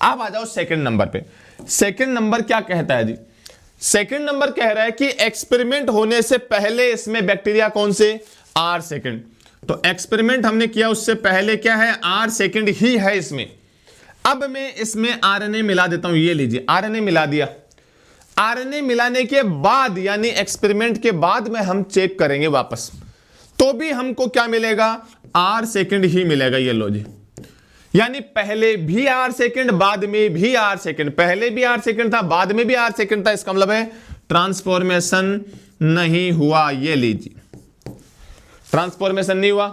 A: अब आ जाओ सेकंड नंबर पे। सेकंड नंबर क्या कहता है जी? सेकंड नंबर कह रहा है कि एक्सपेरिमेंट होने से पहले इसमें बैक्टीरिया कौन से? R second. तो एक्सपेरिमेंट हमने किया उससे पहले क्या है? R सेकंड ही है इसमें। अब मैं इसमें RNA मिला देता हूं, ये लीजिए RNA मिला दिया। RNA मिलाने के बाद यानी एक्सपेरिमेंट के बाद में हम चेक करेंगे वापस, तो भी हमको क्या मिलेगा? R सेकंड ही मिलेगा। ये लो जी, यानी पहले भी R सेकंड, बाद में भी R सेकंड, पहले भी R सेकंड था, बाद में भी R सेकंड था, इसका मतलब है ट्रांसफॉर्मेशन नहीं हुआ। ये लीजिए ट्रांसफॉर्मेशन नहीं हुआ,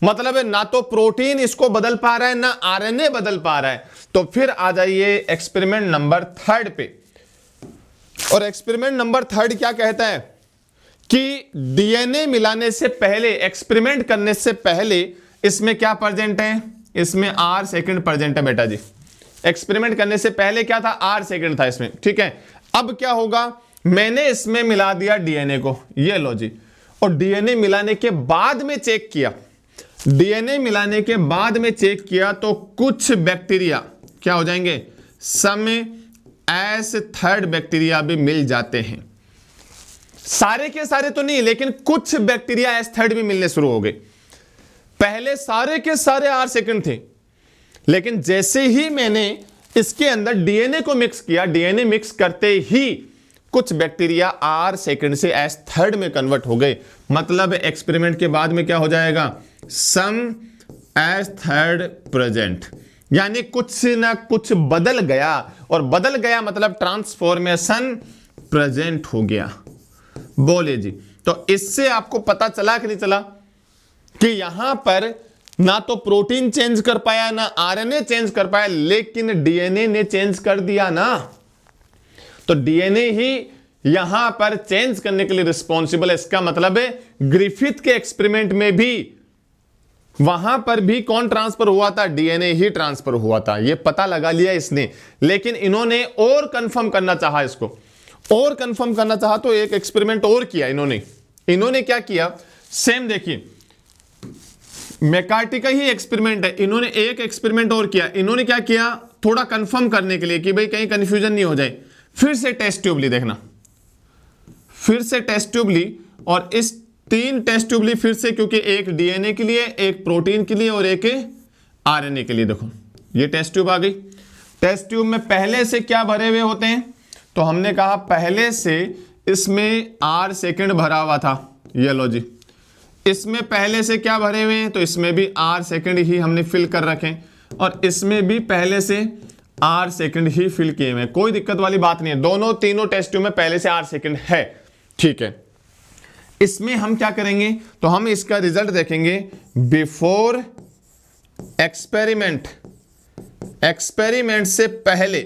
A: मतलब है ना तो प्रोटीन इसको बदल पा रहा है ना RNA बदल पा रहा है। तो फिर आ जाइए एक्सपेरिमेंट नंबर थर्ड पे। और एक्सपेरिमेंट नंबर थर्ड क्या कहता है कि DNA मिलाने से पहले, एक्सपेरिमेंट करने से पहले इसमें क्या प्रेजेंट है? इसमें R सेकंड प्रेजेंट है बेटा जी। एक्सपेरिमेंट करने से पहले क्या था? R सेकंड था इसमें, ठीक है। अब क्या होगा? मैंने इसमें मिला दिया DNA को, ये लो जी, और DNA मिलाने के बाद में चेक किया, DNA मिलाने के बाद में चेक किया तो कुछ बैक्टीरिया क्या हो जाएंगे? सम एस थर्ड बैक्टीरिया भी मिल जाते हैं। सारे के सारे तो नहीं, लेकिन कुछ बैक्टीरिया एस थर्ड भी मिलने शुरू हो गए। पहले सारे के सारे R सेकंड थे, लेकिन जैसे ही मैंने इसके अंदर DNA को मिक्स किया, DNA मिक्स करते ही कुछ बैक्टीरिया R सेकंड से एस थर्ड में कन्वर्ट हो गए। मतलब एक्सपेरिमेंट के बाद में क्या हो जाएगा? सम एस थर्ड प्रेजेंट, यानी कुछ ना कुछ बदल गया, और बदल गया मतलब ट्रांसफॉर्मेशन प्रेजेंट हो गया। बोले जी, तो इससे आपको पता चला कि नहीं चला कि यहां पर ना तो प्रोटीन चेंज कर पाया ना RNA चेंज कर पाया, लेकिन DNA ने चेंज कर दिया ना। तो DNA ही यहां पर चेंज करने के लिए रिस्पॉन्सिबल है। इसका मतलब है ग्रिफिथ के एक्सपेरिमेंट में भी वहां पर भी कौन ट्रांसफर हुआ था? DNA ही ट्रांसफर हुआ था। यह पता लगा लिया इसने, लेकिन इन्होंने और कंफर्म करना चाहा, इसको और कंफर्म करना चाहा तो एक एक्सपेरिमेंट और किया इन्होंने क्या किया? सेम देखिए, मैकार्टी का ही एक्सपेरिमेंट है, इन्होंने एक एक्सपेरिमेंट और किया। इन्होंने क्या किया? थोड़ा कंफर्म करने के लिए कि भाई कहीं कंफ्यूजन नहीं हो जाए, फिर से टेस्ट ट्यूब ली, देखना फिर से टेस्ट ट्यूब ली, और इस 3 टेस्ट ट्यूब ली फिर से, क्योंकि एक DNA के लिए, एक प्रोटीन के लिए और एक RNA के लिए। देखो ये टेस्ट ट्यूब आ गई। टेस्ट ट्यूब में पहले से क्या भरे हुए होते हैं? तो हमने कहा पहले से इसमें R सेकंड भरा हुआ था, ये लो जी। इसमें पहले से क्या भरे हुए हैं? तो इसमें भी R सेकंड ही हमने फिल कर रखे, और इसमें भी पहले से R सेकंड ही फिल किए हुए। कोई दिक्कत वाली बात नहीं है, दोनों तीनों टेस्ट ट्यूब में पहले से R सेकंड है, ठीक है। इसमें हम क्या करेंगे? तो हम इसका रिजल्ट देखेंगे बिफोर एक्सपेरिमेंट, एक्सपेरिमेंट से पहले,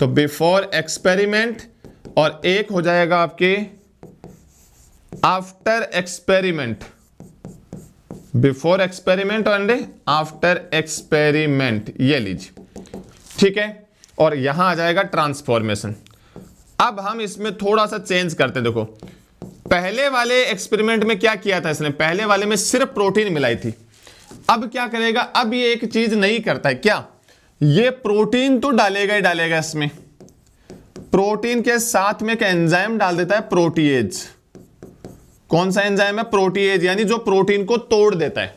A: तो बिफोर एक्सपेरिमेंट, और एक हो जाएगा आपके after experiment, before experiment and after experiment, ये लीजिए, ठीक है। और यहां आ जाएगा ट्रांसफॉर्मेशन। अब हम इसमें थोड़ा सा चेंज करते हैं। देखो पहले वाले एक्सपेरिमेंट में क्या किया था इसने? पहले वाले में सिर्फ प्रोटीन मिलाई थी। अब क्या करेगा? अब ये एक चीज नहीं करता है, क्या? ये प्रोटीन तो डालेगा ही डालेगा इसमें, प्रोटीन के साथ में एक एंजाइम डाल देता है, प्रोटीएज। कौन सा एंजाइम है? प्रोटीएज, यानी जो प्रोटीन को तोड़ देता है।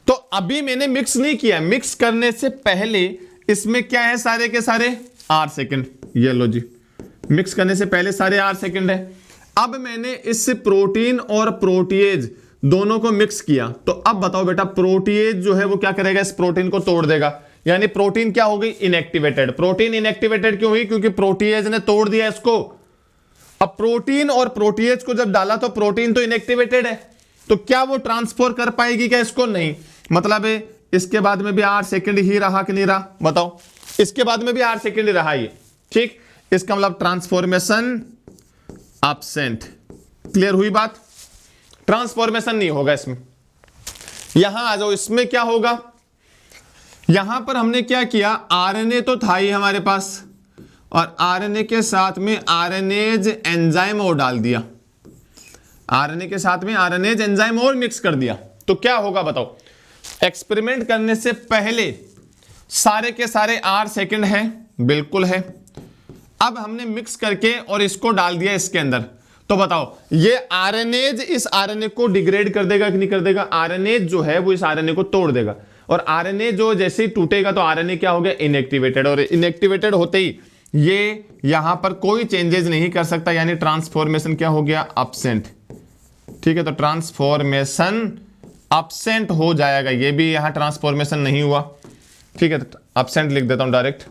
A: तो अभी मैंने मिक्स नहीं किया, मिक्स करने से पहले इसमें क्या है? सारे के सारे R सेकंड, ये लो जी, मिक्स करने से पहले सारे R सेकंड है। अब मैंने इस प्रोटीन और प्रोटीएज दोनों को मिक्स किया, तो अब बताओ बेटा, प्रोटीएज जो है वो क्या करेगा? इस प्रोटीन को तोड़ देगा, यानी प्रोटीन क्या हो गई? इनएक्टिवेटेड। प्रोटीन इनएक्टिवेटेड क्यों हुई? क्योंकि प्रोटीएज ने तोड़ दिया इसको। अब प्रोटीन और प्रोटीएज को जब डाला तो प्रोटीन तो इनएक्टिवेटेड है, तो क्या वो ट्रांसफर कर पाएगी क्या इसको? नहीं। मतलब है इसके बाद में भी R सेकंड ही रहा कि नहीं रहा? बताओ, इसके बाद में भी R सेकंड ही रहा ये, ठीक। इसका मतलब ट्रांसफॉर्मेशन एब्सेंट। क्लियर हुई बात? ट्रांसफॉर्मेशन नहीं होगा इसमें। यहां आ जाओ, इसमें क्या होगा, यहां पर हमने क्या किया, आरएनए तो था ही हमारे पास, और आरएनए के साथ में आरएनएज एंजाइम और डाल दिया, आरएनए के साथ में आरएनएज एंजाइम और मिक्स कर दिया, तो क्या होगा बताओ। एक्सपेरिमेंट करने से पहले सारे के सारे आर सेकंड है, बिल्कुल है। अब हमने मिक्स करके और इसको डाल दिया इसके अंदर, तो बताओ ये आरएनएज इस आरएनए को डिग्रेड कर देगा कि नहीं कर देगा। आरएनएज जो है वो इस आरएनए को तोड़ देगा, और आरएनए जो जैसे ही टूटेगा तो आरएनए क्या हो गया, इनएक्टिवेटेड, और इनएक्टिवेटेड होते ही ये यहां पर कोई चेंजेस नहीं कर सकता, यानी ट्रांसफॉर्मेशन क्या हो गया, अब्सेंट। ठीक है, तो ट्रांसफॉर्मेशन अब्सेंट हो जाएगा, ये भी यहां ट्रांसफॉर्मेशन नहीं हुआ। ठीक है, तो अब्सेंट लिख देता हूं डायरेक्ट।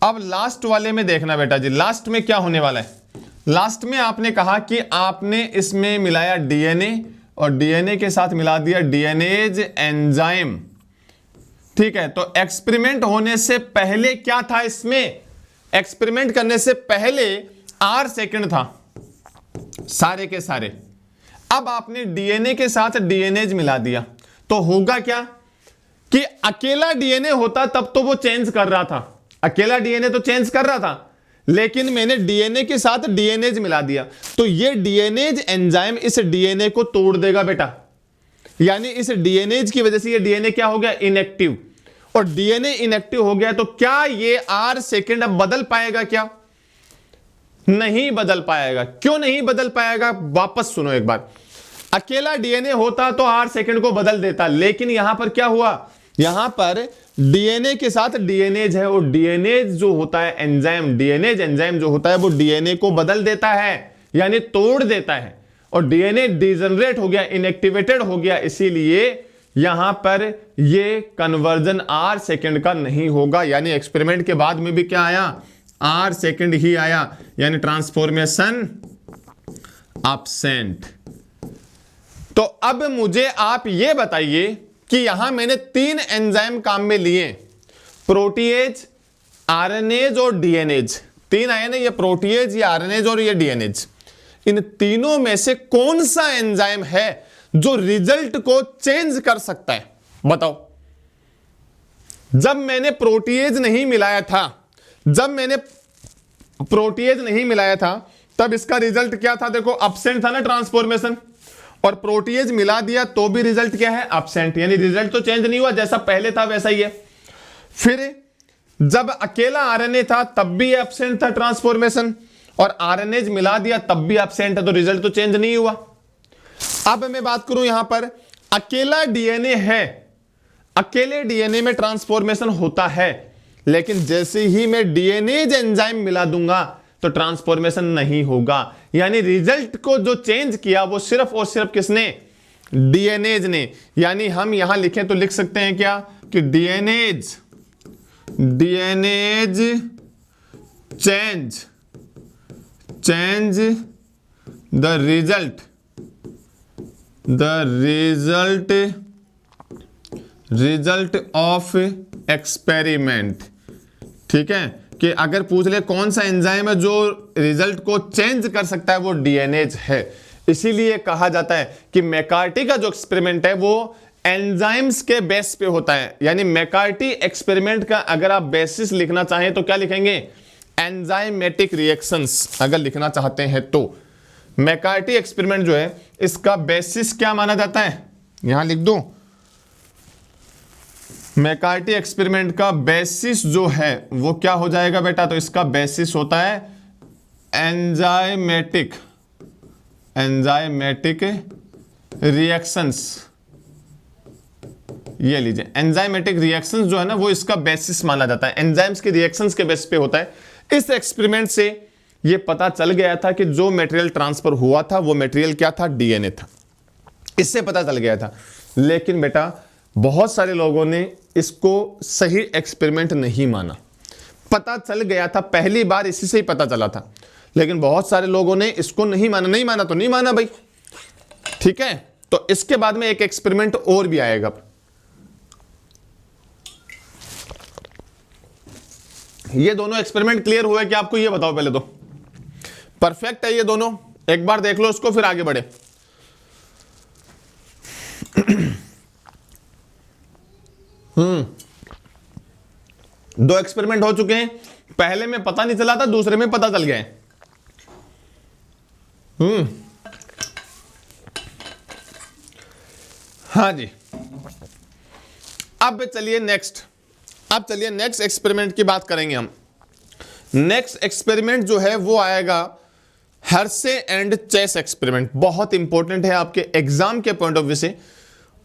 A: अब लास्ट वाले में देखना बेटा जी, लास्ट में क्या होने वाला है। लास्ट में आपने कहा कि आपने इसमें मिलाया डीएनए, और डीएनए के साथ मिला दिया डीएनएज एंजाइम। ठीक है, तो एक्सपेरिमेंट होने से पहले क्या था इसमें, एक्सपेरिमेंट करने से पहले आर सेकंड था सारे के सारे। अब आपने डीएनए के साथ डीएनएज मिला दिया, तो होगा क्या कि अकेला डीएनए होता तब तो वो चेंज कर रहा था, अकेला डीएनए तो चेंज कर रहा था, लेकिन मैंने डीएनए के साथ डीएनएज मिला दिया, तो ये डीएनएज एंजाइम इस डीएनए को तोड़ देगा बेटा, यानी इस डीएनएज की वजह से ये डीएनए क्या हो गया, इनएक्टिव। और डीएनए इनएक्टिव हो गया तो क्या ये आर सेकंड अब बदल पाएगा, क्या नहीं बदल पाएगा। क्यों नहीं बदल पाएगा, वापस सुनो एक बार। अकेला डीएनए होता तो आर सेकंड को बदल देता, लेकिन यहां पर क्या हुआ, यहां पर डीएनए के साथ डीएनएज है, और डीएनएज जो होता है एंजाइम, डीएनएज एंजाइम जो होता है वो डीएनए को बदल देता है, यानी तोड़ देता है, और डीएनए डिजनरेट हो गया, इनएक्टिवेटेड हो गया, इसीलिए यहां पर ये कन्वर्जन आर सेकंड का नहीं होगा। यानी एक्सपेरिमेंट के बाद में भी क्या आया, आर सेकंड ही आया, यानी ट्रांसफॉर्मेशन एब्सेंट। तो अब मुझे आप ये बताइए कि यहां मैंने 3 एंजाइम काम में लिए, प्रोटीएज, आरएनएज और डीएनएज, 3 आए ना, ये प्रोटीएज, ये आरएनएज और ये डीएनएज। इन तीनों में से कौन सा एंजाइम है जो रिजल्ट को चेंज कर सकता है, बताओ। जब मैंने प्रोटीएज नहीं मिलाया था, जब मैंने प्रोटीएज नहीं मिलाया था तब इसका रिजल्ट क्या था, देखो अब्सेंट था ना ट्रांसफॉर्मेशन, और प्रोटीएज मिला दिया तो भी रिजल्ट क्या है, अब्सेंट, यानी रिजल्ट तो चेंज नहीं हुआ, जैसा पहले था वैसा ही है। फिर जब अकेला आरएनए था तब भी एब्सेंट था ट्रांसफॉर्मेशन, और आरएनएज मिला दिया तब भी एब्सेंट है, तो रिजल्ट तो चेंज नहीं हुआ। अब मैं बात करूं यहां पर अकेला डीएनए है, अकेले डीएनए में ट्रांसफॉर्मेशन होता है, लेकिन जैसे ही मैं डीएनएज एंजाइम मिला दूंगा तो ट्रांसफॉर्मेशन नहीं होगा, यानी रिजल्ट को जो चेंज किया वो सिर्फ और सिर्फ किसने, डीएनएज ने। यानी हम यहां लिखें तो लिख सकते हैं क्या कि DNAs change the result of experiment. ठीक है, कि अगर पूछ ले कौन सा एंजाइम है जो रिजल्ट को चेंज कर सकता है, वो डीएनएज है। इसीलिए कहा जाता है कि मैकार्टी का जो एक्सपेरिमेंट है वो एंजाइम्स के बेस पे होता है। यानी मैकार्टी एक्सपेरिमेंट का अगर आप बेसिस लिखना चाहें तो क्या लिखेंगे, एंजाइमेटिक रिएक्शंस अगर लिखना चाहते हैं तो। मैकार्टी एक्सपेरिमेंट जो है इसका बेसिस क्या माना जाता है, यहां लिख दो, मैकार्टी एक्सपेरिमेंट का बेसिस जो है वो क्या हो जाएगा बेटा, तो इसका बेसिस होता है एंजाइमेटिक रिएक्शंस। ये लीजिए, एंजाइमेटिक रिएक्शंस जो है ना वो इसका बेसिस माना जाता है, एंजाइम्स के रिएक्शंस के बेस पे होता है। इस एक्सपेरिमेंट से ये पता चल गया था कि जो मटेरियल ट्रांसफर हुआ था वो मटेरियल क्या था, डीएनए था, इससे पता चल गया था। लेकिन बेटा बहुत सारे लोगों ने इसको सही एक्सपेरिमेंट नहीं माना, पता चल गया था पहली बार इसी से ही पता चला था, लेकिन बहुत सारे लोगों ने इसको नहीं माना। नहीं माना तो नहीं माना भाई, ठीक है। तो इसके बाद में एक एक्सपेरिमेंट और भी आएगा। ये दोनों एक्सपेरिमेंट क्लियर हुए कि आपको, ये बताओ पहले तो, परफेक्ट है ये दोनों, एक बार देख लो उसको, फिर आगे बढ़े। दो एक्सपेरिमेंट हो चुके हैं, पहले में पता नहीं चला था, दूसरे में पता चल गया है। हाँ जी, अब चलिए नेक्स्ट एक्सपेरिमेंट की बात करेंगे हम। नेक्स्ट एक्सपेरिमेंट जो है वो आएगा हर्शे एंड चेस एक्सपेरिमेंट। बहुत इंपॉर्टेंट है आपके एग्जाम के पॉइंट ऑफ व्यू से।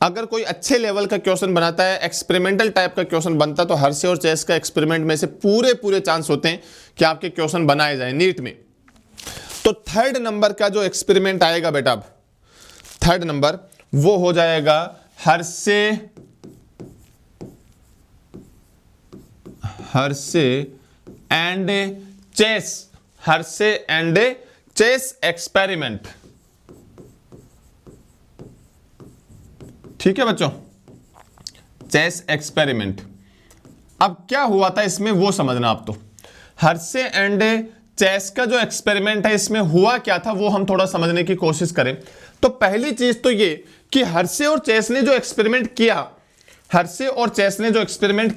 A: अगर कोई अच्छे लेवल का क्वेश्चन बनाता है, एक्सपेरिमेंटल टाइप का क्वेश्चन बनता है, तो हर्शे और चेस का एक्सपेरिमेंट में से पूरे चांस होते हैं कि आपके क्वेश्चन बनाए जाए नीट में। तो थर्ड नंबर का जो एक्सपेरिमेंट आएगा बेटा, अब थर्ड नंबर वो हो जाएगा हर्शे एंड चेस एक्सपेरिमेंट। ठीक है बच्चों, चेस एक्सपेरिमेंट। अब क्या हुआ था इसमें वो समझना आप। तो हर्शे एंड चेस का जो एक्सपेरिमेंट है इसमें हुआ क्या था वो हम थोड़ा समझने की कोशिश करें। तो पहली चीज तो ये कि हर्शे और चेस ने जो एक्सपेरिमेंट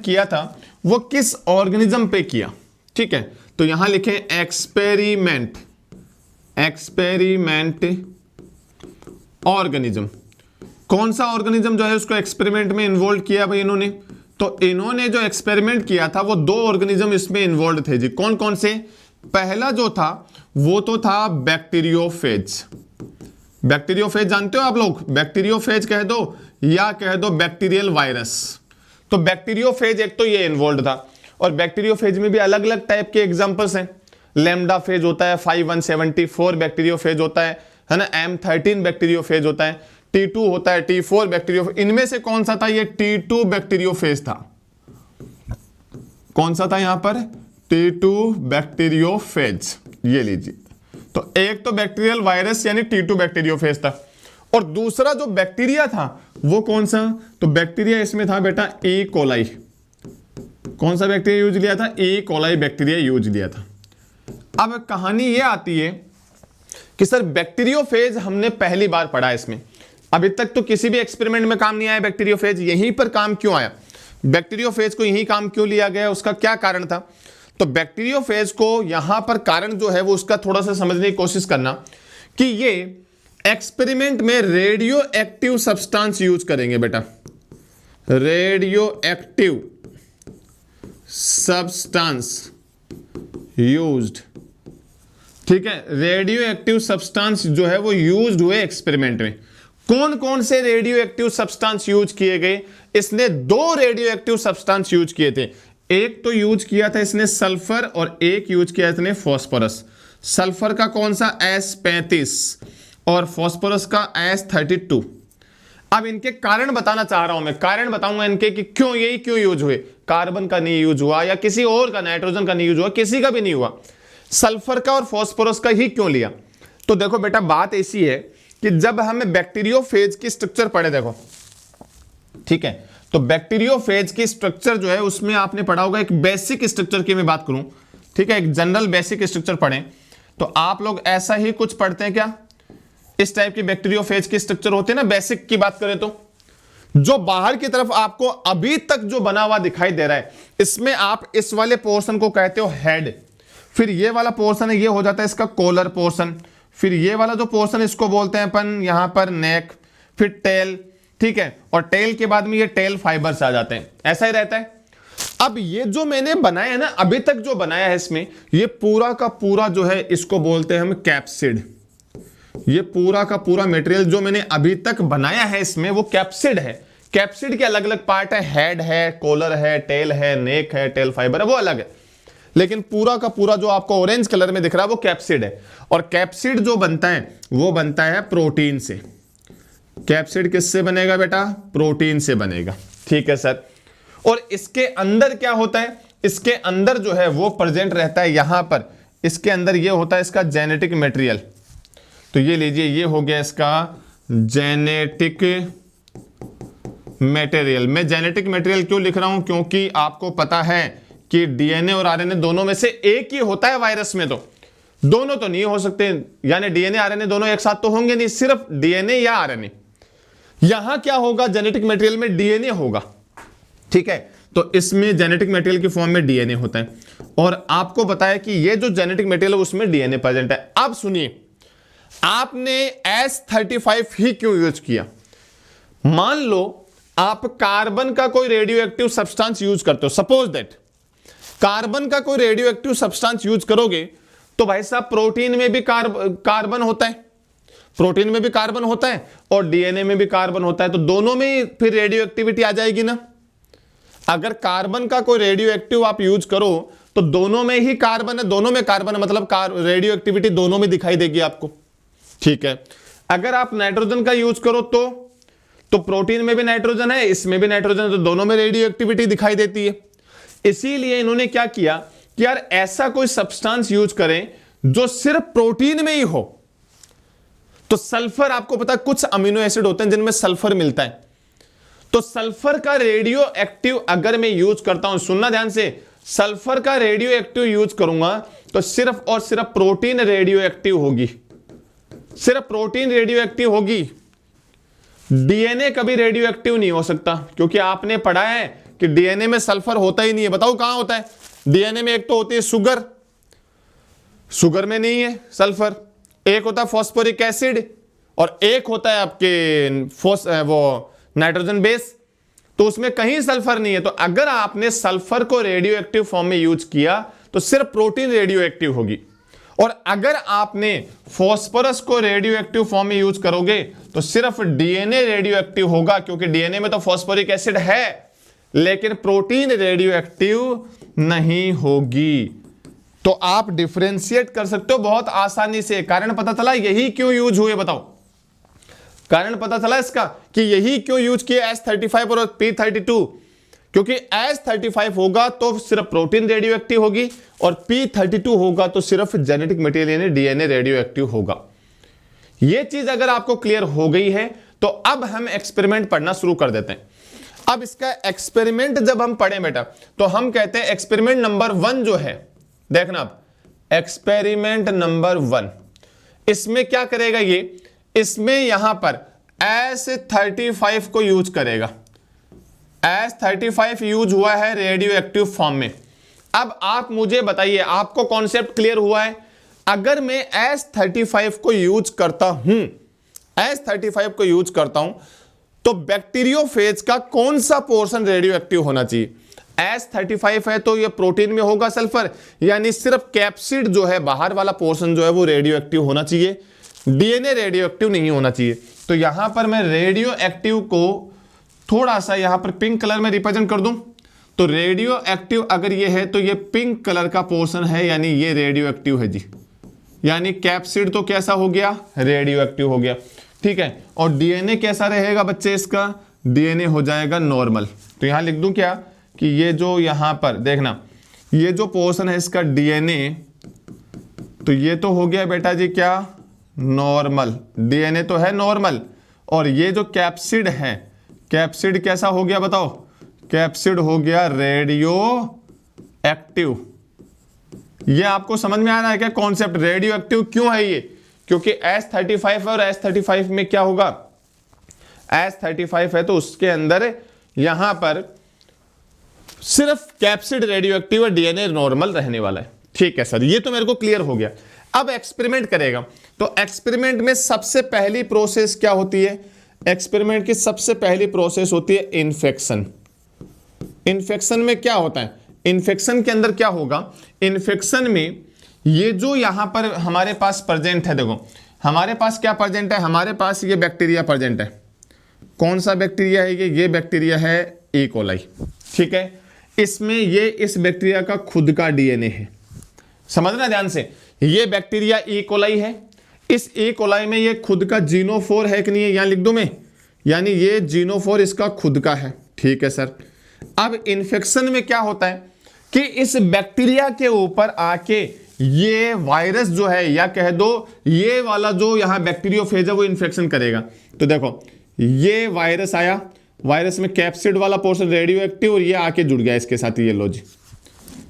A: किया था वो किस ऑर्गेनिज्म पे किया। ठीक है, तो यहां लिखें एक्सपेरिमेंट ऑर्गेनिज्म। कौन सा ऑर्गेनिज्म जो है उसको एक्सपेरिमेंट में इन्वॉल्व किया भाई इन्होंने। तो इन्होंने जो एक्सपेरिमेंट किया था वो दो ऑर्गेनिज्म इसमें इन्वॉल्व थे जी। कौन कौन से? पहला जो था वो तो था बैक्टीरियोफेज। बैक्टीरियोफेज जानते हो आप लोग? बैक्टीरियोफेज कह दो या कह दो बैक्टीरियल वायरस। तो बैक्टीरियोफेज एक तो ये इन्वॉल्व था, और बैक्टीरियोफेज में भी अलग अलग टाइप के एग्जांपल्स हैं। लैम्डा फेज होता है, 5174 बैक्टीरियोफेज होता है ना, M13 बैक्टीरियोफेज होता है, T2 होता है, T4 बैक्टीरियोफेज। इनमें से कौन सा था? ये T2 बैक्टीरियोफेज था। कौन सा था यहां पर? T2 bacteriophage. ये लीजिए, तो एक तो बैक्टीरियल वायरस यानी T2 बैक्टीरियोफेज था, और दूसरा जो बैक्टीरिया था वो कौन सा? तो बैक्टीरिया इसमें था बेटा ई कोलाई। कौन सा बैक्टीरिया यूज लिया था? ई कोलाई बैक्टीरिया यूज लिया था। अब कहानी ये आती है कि सर बैक्टीरियोफेज हमने पहली बार पढ़ा है इसमें, अभी तक तो किसी भी एक्सपेरिमेंट में काम नहीं आया बैक्टीरियोफेज, यहीं पर काम क्यों आया? बैक्टीरियोफेज को यहीं काम क्यों लिया गया? उसका क्या कारण था? तो बैक्टीरियोफेज को यहां पर कारण जो है वो उसका थोड़ा सा समझने की कोशिश करना कि ये एक्सपेरिमेंट में रेडियो एक्टिव सब्सटेंस यूज करेंगे बेटा। Radio active substance used. ठीक है, रेडियो एक्टिव सब्सटेंस जो है वो यूज्ड हुए एक्सपेरिमेंट में। कौन कौन से रेडियो एक्टिव सब्सटेंस यूज किए गए? इसने दो रेडियो एक्टिव सब्सटेंस यूज किए थे। एक तो यूज किया था इसने सल्फर, और एक यूज किया इसने फॉस्फोरस। सल्फर का कौन सा? S35 और फॉस्फोरस का S32। अब इनके कारण बताना चाह रहा हूं मैं, कारण बताऊंगा इनके कि क्यों यही क्यों यूज हुए। कार्बन का नहीं यूज हुआ या किसी और का, नाइट्रोजन का नहीं यूज हुआ, किसी का भी नहीं हुआ, सल्फर का और फॉस्फोरस का ही क्यों लिया? तो देखो बेटा बात ऐसी है कि जब हमें बैक्टीरियोफेज की स्ट्रक्चर पढ़े, देखो ठीक है, तो बैक्टीरियोफेज की स्ट्रक्चर जो है उसमें आपने पढ़ा होगा, एक बेसिक स्ट्रक्चर की मैं बात करूं, ठीक है, एक जनरल बेसिक स्ट्रक्चर पढ़ें तो आप लोग ऐसा ही कुछ पढ़ते हैं क्या? इस टाइप की बैक्टीरियोफेज की स्ट्रक्चर होते हैं ना, बेसिक की बात करें तो। जो बाहर की तरफ आपको अभी तक जो बना हुआ दिखाई दे रहा है, इसमें आप इस वाले पोर्शन को कहते हो हेड, फिर ये वाला पोर्शन है ये हो जाता है इसका कॉलर पोर्शन, फिर ये वाला जो पोर्शन इसको बोलते हैं अपन यहां पर नेक, फिर टेल, ठीक है, और टेल के बाद में ये टेल फाइबर्स आ जाते हैं, ऐसा ही रहता है। अब ये जो मैंने बनाया है ना, अभी तक जो बनाया है इसमें, ये पूरा का पूरा जो है इसको बोलते हैं हम कैप्सिड। ये पूरा का पूरा मटेरियल जो मैंने अभी तक बनाया है इसमें वो कैप्सिड है। कैप्सिड के अलग अलग पार्ट है, हेड है, कॉलर है, टेल है, नेक है, टेल फाइबर है, वो अलग है, लेकिन पूरा का पूरा जो आपको ऑरेंज कलर में दिख रहा है वो कैप्सिड है। और कैप्सिड जो बनता है वो बनता है प्रोटीन से। कैप्सिड किससे बनेगा बेटा? प्रोटीन से बनेगा, ठीक है सर। और इसके अंदर क्या होता है? इसके अंदर जो है वो प्रेजेंट रहता है यहां पर, इसके अंदर ये होता है इसका जेनेटिक मटेरियल। तो ये लीजिए, ये हो गया इसका जेनेटिक मटेरियल। मैं जेनेटिक मटेरियल क्यों लिख रहा हूं? क्योंकि आपको पता है कि डीएनए और आरएनए दोनों में से एक ही होता है वायरस में। तो दोनों तो नहीं हो सकते, यानी डीएनए आरएनए दोनों एक साथ तो होंगे नहीं, सिर्फ डीएनए या आरएनए। यहां क्या होगा, जेनेटिक मटेरियल में डीएनए होगा, ठीक है। तो इसमें जेनेटिक मटेरियल की फॉर्म में डीएनए होता है, और आपको बताया कि ये जो जेनेटिक मटेरियल है उसमें डीएनए प्रेजेंट है। अब सुनिए, आपने S35 ही क्यों यूज किया? मान लो आप कार्बन का कोई रेडियो एक्टिव सब्सटेंस यूज करते हो, सपोज दैट कार्बन का कोई रेडियो एक्टिव सब्सटेंस यूज करोगे, तो भाई साहब प्रोटीन में भी कार्बन होता है, प्रोटीन में भी कार्बन होता है और डीएनए में भी कार्बन होता है, तो दोनों में फिर रेडियो एक्टिविटी आ जाएगी ना। अगर कार्बन का कोई रेडियो एक्टिव आप यूज करो तो दोनों में ही कार्बन है, दोनों में कार्बन है, मतलब रेडियो एक्टिविटी दोनों में दिखाई देगी आपको, ठीक है। अगर आप नाइट्रोजन का यूज करो तो प्रोटीन में भी नाइट्रोजन है, इसमें भी नाइट्रोजन है, तो दोनों में रेडियो एक्टिविटी दिखाई देती है। इसीलिए इन्होंने क्या किया कि यार ऐसा कोई सब्सटेंस यूज करें जो सिर्फ प्रोटीन में ही हो। तो सल्फर, आपको पता है कुछ अमीनो एसिड होते हैं जिनमें सल्फर मिलता है, तो सल्फर का रेडियो एक्टिव अगर मैं यूज करता हूं, सुनना ध्यान से, सल्फर का रेडियो एक्टिव यूज करूंगा तो सिर्फ और सिर्फ प्रोटीन रेडियो एक्टिव होगी, सिर्फ प्रोटीन रेडियो एक्टिव होगी। डीएनए कभी रेडियो एक्टिव नहीं हो सकता, क्योंकि आपने पढ़ा है कि डीएनए में सल्फर होता ही नहीं है। बताओ कहां होता है? डीएनए में एक तो होती है शुगर, शुगर में नहीं है सल्फर, एक होता है फॉस्फोरिक एसिड और एक होता है आपके वो नाइट्रोजन बेस, तो उसमें कहीं सल्फर नहीं है। तो अगर आपने सल्फर को रेडियो एक्टिव फॉर्म में यूज किया तो सिर्फ प्रोटीन रेडियो एक्टिव होगी, और अगर आपने फॉस्फोरस को रेडियो एक्टिव फॉर्म में यूज करोगे तो सिर्फ डीएनए रेडियो एक्टिव होगा, क्योंकि डीएनए में तो फॉस्फोरिक एसिड है लेकिन प्रोटीन रेडियो एक्टिव नहीं होगी। तो आप डिफरेंशिएट कर सकते हो बहुत आसानी से। कारण पता चला यही क्यों यूज हुए, बताओ कारण पता चला इसका कि यही क्यों यूज किया S35 और P32, क्योंकि S35 होगा तो सिर्फ प्रोटीन रेडियो एक्टिव होगी और P32 होगा तो सिर्फ जेनेटिक मटेरियल यानी डीएनए रेडियो एक्टिव होगा। यह चीज अगर आपको क्लियर हो गई है तो अब हम एक्सपेरिमेंट पढ़ना शुरू कर देते हैं। अब इसका एक्सपेरिमेंट जब हम पढ़ें बेटा तो हम कहते हैं एक्सपेरिमेंट नंबर 1 जो है, देखना अब एक्सपेरिमेंट नंबर 1, इसमें क्या करेगा ये, इसमें यहां पर S35 को यूज करेगा। S35 यूज हुआ है रेडियो एक्टिव फॉर्म में। अब आप मुझे बताइए, आपको कॉन्सेप्ट क्लियर हुआ है? अगर मैं S35 को यूज करता हूं, S35 को यूज करता हूं तो बैक्टीरियोफेज का कौन सा पोर्शन रेडियो एक्टिव होना चाहिए? S35 है तो ये प्रोटीन में होगा सल्फर, यानी सिर्फ कैप्सिड जो है बाहर वाला पोर्शन जो है वो रेडियो एक्टिव होना चाहिए, डीएनए रेडियो एक्टिव नहीं होना चाहिए। तो यहां पर मैं रेडियो एक्टिव को थोड़ा सा यहां पर पिंक कलर में रिप्रेजेंट कर दूं, तो रेडियो एक्टिव अगर ये है तो ये पिंक कलर का पोर्शन है, यानी ये रेडियो एक्टिव है जी, यानी कैप्सिड तो कैसा हो गया, रेडियो एक्टिव हो गया, ठीक है। और डीएनए कैसा रहेगा बच्चे, इसका डीएनए हो जाएगा नॉर्मल। तो यहां लिख दूं क्या कि ये जो यहां पर देखना, ये जो पोर्शन है इसका डीएनए, तो ये तो हो गया बेटा जी क्या, नॉर्मल, डीएनए तो है नॉर्मल, और ये जो कैप्सिड है, कैप्सिड कैसा हो गया बताओ, कैप्सिड हो गया रेडियो एक्टिव। ये आपको समझ में आ रहा है क्या कॉन्सेप्ट, रेडियो एक्टिव क्यों है ये? क्योंकि S35 और S35 में क्या होगा, S35 है तो उसके अंदर यहां पर सिर्फ कैप्सिड रेडियो एक्टिव और डीएनए नॉर्मल रहने वाला है। ठीक है सर, ये तो मेरे को क्लियर हो गया। अब एक्सपेरिमेंट करेगा, तो एक्सपेरिमेंट में सबसे पहली प्रोसेस क्या होती है? एक्सपेरिमेंट की सबसे पहली प्रोसेस होती है इन्फेक्शन। इन्फेक्शन में क्या होता है, इन्फेक्शन के अंदर क्या होगा, इन्फेक्शन में ये जो यहां पर हमारे पास प्रेजेंट है, देखो हमारे पास क्या प्रेजेंट है, हमारे पास ये बैक्टीरिया प्रेजेंट है। कौन सा बैक्टीरिया है ये बैक्टीरिया है ई कोलाई, ठीक है। इसमें ये इस बैक्टीरिया का खुद का डीएनए है, समझना ध्यान से, ये बैक्टीरिया ई कोलाई है, इस ई कोलाई में ये खुद का जीनोफोर है कि नहीं है, यहां लिख दूं मैं, यानी ये जीनोफोर इसका खुद का है, ठीक है सर। अब इन्फेक्शन में क्या होता है कि इस बैक्टीरिया के ऊपर आके ये वायरस जो है, या कह दो ये वाला जो यहां बैक्टीरियोफेज है वो इन्फेक्शन करेगा। तो देखो ये वायरस आया, वायरस में कैप्सिड वाला पोर्शन रेडियो एक्टिव, और ये आके जुड़ गया इसके साथ, ये लो जी,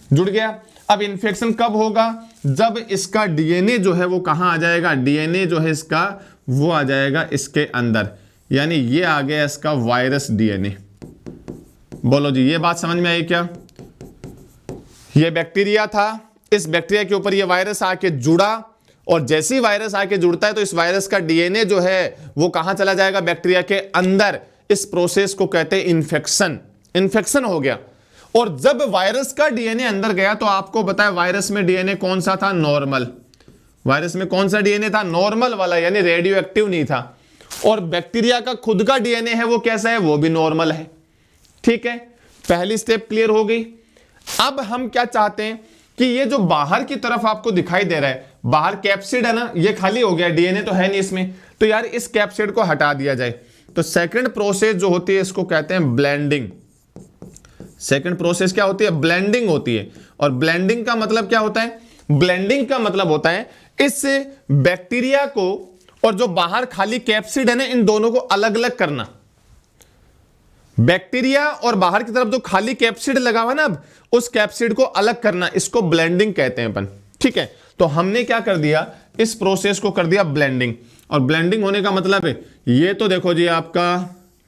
A: जुड़ गया। अब इन्फेक्शन कब होगा, जब इसका डीएनए जो है वो कहां आ जाएगा, डीएनए जो है इसका वो आ जाएगा इसके अंदर, यानी ये आ गया इसका वायरस डीएनए। बोलो जी, ये बात समझ में आई क्या? ये बैक्टीरिया था, इस बैक्टीरिया के ऊपर ये वायरस आके जुड़ा, और जैसे ही वायरस आके जुड़ता है तो इस वायरस का डीएनए जो है वो कहां चला जाएगा, बैक्टीरिया के अंदर। इस प्रोसेस को कहते हैं इन्फेक्शन। इन्फेक्शन हो गया, और जब वायरस का डीएनए अंदर गया तो आपको पता है वायरस में डीएनए कौन सा था, नॉर्मल। वायरस में कौन सा डीएनए था, नॉर्मल वाला, यानी रेडियो एक्टिव नहीं था। और बैक्टीरिया का खुद का डीएनए है वो कैसा है, वो भी नॉर्मल है। ठीक है, पहली स्टेप क्लियर हो गई। अब हम क्या चाहते हैं कि ये जो बाहर की तरफ आपको दिखाई दे रहा है, बाहर कैप्सिड है ना, ये खाली हो गया, डीएनए तो है नहीं इसमें, तो यार इस कैप्सिड को हटा दिया जाए। तो सेकंड प्रोसेस जो होती है इसको कहते हैं ब्लेंडिंग। सेकंड प्रोसेस क्या होती है, ब्लेंडिंग होती है। और ब्लेंडिंग का मतलब क्या होता है, ब्लेंडिंग का मतलब होता है इस बैक्टीरिया को और जो बाहर खाली कैप्सिड है ना, इन दोनों को अलग अलग करना। बैक्टीरिया और बाहर की तरफ जो खाली कैप्सिड लगा हुआ ना, अब उस कैप्सिड को अलग करना, इसको ब्लेंडिंग कहते हैं अपन। ठीक है, तो हमने क्या कर दिया, इस प्रोसेस को कर दिया ब्लेंडिंग। और ब्लेंडिंग होने का मतलब है, ये तो देखो जी आपका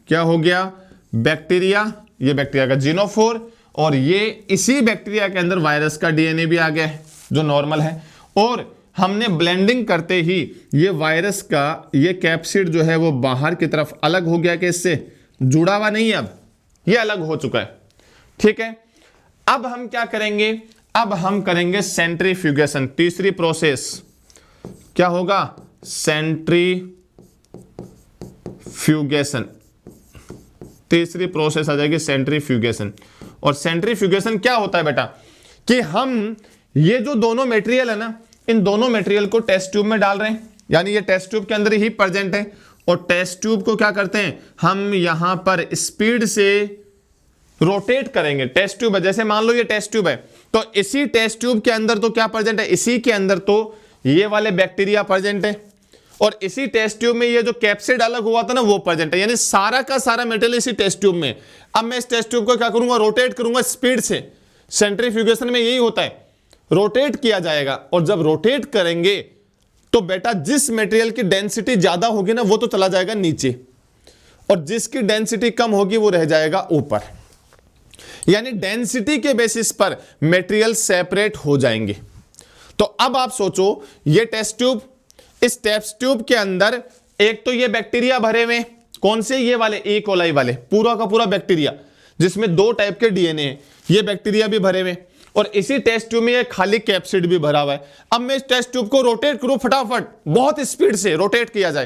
A: क्या हो गया, बैक्टीरिया, ये बैक्टीरिया का जीनोफोर, और ये इसी बैक्टीरिया के अंदर वायरस का डीएनए भी आ गया है जो नॉर्मल है। और हमने ब्लेंडिंग करते ही ये वायरस का ये कैप्सिड जो है वो बाहर की तरफ अलग हो गया, कि इससे जुड़ा हुआ नहीं है, अब ये अलग हो चुका है। ठीक है, अब हम क्या करेंगे, अब हम करेंगे सेंट्रीफ्यूगेशन। तीसरी प्रोसेस क्या होगा, सेंट्रीफ्यूगेशन। तीसरी प्रोसेस आ जाएगी सेंट्रीफ्यूगेशन। और सेंट्रीफ्यूगेशन क्या होता है बेटा, कि हम ये जो दोनों मटेरियल है ना, इन दोनों मटेरियल को टेस्ट ट्यूब में डाल रहे हैं, यानी ये टेस्ट ट्यूब के अंदर ही प्रेजेंट है। और टेस्ट ट्यूब को क्या करते हैं, हम यहां पर स्पीड से रोटेट करेंगे। टेस्ट ट्यूब है, जैसे मान लो ये टेस्ट ट्यूब है, तो इसी टेस्ट ट्यूब के अंदर तो क्या प्रेजेंट है, इसी के अंदर तो ये वाले बैक्टीरिया प्रेजेंट है, और इसी टेस्ट ट्यूब में ये जो कैप्सिड अलग हुआ था ना वो प्रेजेंट है, यानी सारा का सारा मटेरियल इसी टेस्ट ट्यूब में। अब मैं इस टेस्ट ट्यूब को क्या करूंगा, रोटेट करूंगा स्पीड से। सेंट्रीफ्यूगेशन में यही होता है, रोटेट किया जाएगा। और जब रोटेट करेंगे तो बेटा जिस मटेरियल की डेंसिटी ज्यादा होगी ना वो तो चला जाएगा नीचे, और जिसकी डेंसिटी कम होगी वो रह जाएगा ऊपर। यानी डेंसिटी के बेसिस पर मटेरियल सेपरेट हो जाएंगे। तो अब आप सोचो, ये टेस्ट ट्यूब, इस टेस्ट ट्यूब के अंदर एक तो ये बैक्टीरिया भरे हुए, कौन से, ये वाले ई कोलाई वाले, पूरा का पूरा बैक्टीरिया जिसमें 2 टाइप के डीएनए हैं, ये बैक्टीरिया भी भरे हुए, और इसी टेस्ट ट्यूब में ये खाली कैप्सिड भी भरा हुआ है। अब मैं इस टेस्ट ट्यूब को रोटेट करूं, फटाफट बहुत स्पीड से रोटेट किया जाए,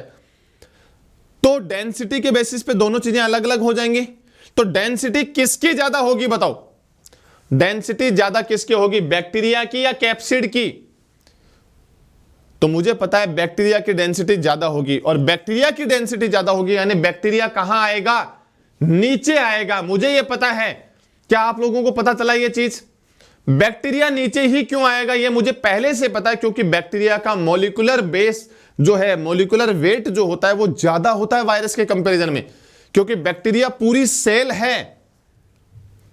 A: तो डेंसिटी के बेसिस पे दोनों चीजें अलग अलग हो जाएंगी। तो डेंसिटी किसकी ज्यादा होगी बताओ, डेंसिटी ज्यादा किसकी होगी, बैक्टीरिया की या कैप्सिड की? तो मुझे पता है बैक्टीरिया की डेंसिटी ज्यादा होगी, और बैक्टीरिया की डेंसिटी ज्यादा होगी, यानी बैक्टीरिया कहां आएगा, नीचे आएगा। मुझे यह पता है, क्या आप लोगों को पता चला यह चीज? बैक्टीरिया नीचे ही क्यों आएगा ये मुझे पहले से पता है, क्योंकि बैक्टीरिया का मॉलिक्यूलर बेस जो है, मॉलिक्यूलर वेट जो होता है वो ज्यादा होता है वायरस के कंपैरिजन में। क्योंकि बैक्टीरिया पूरी सेल है,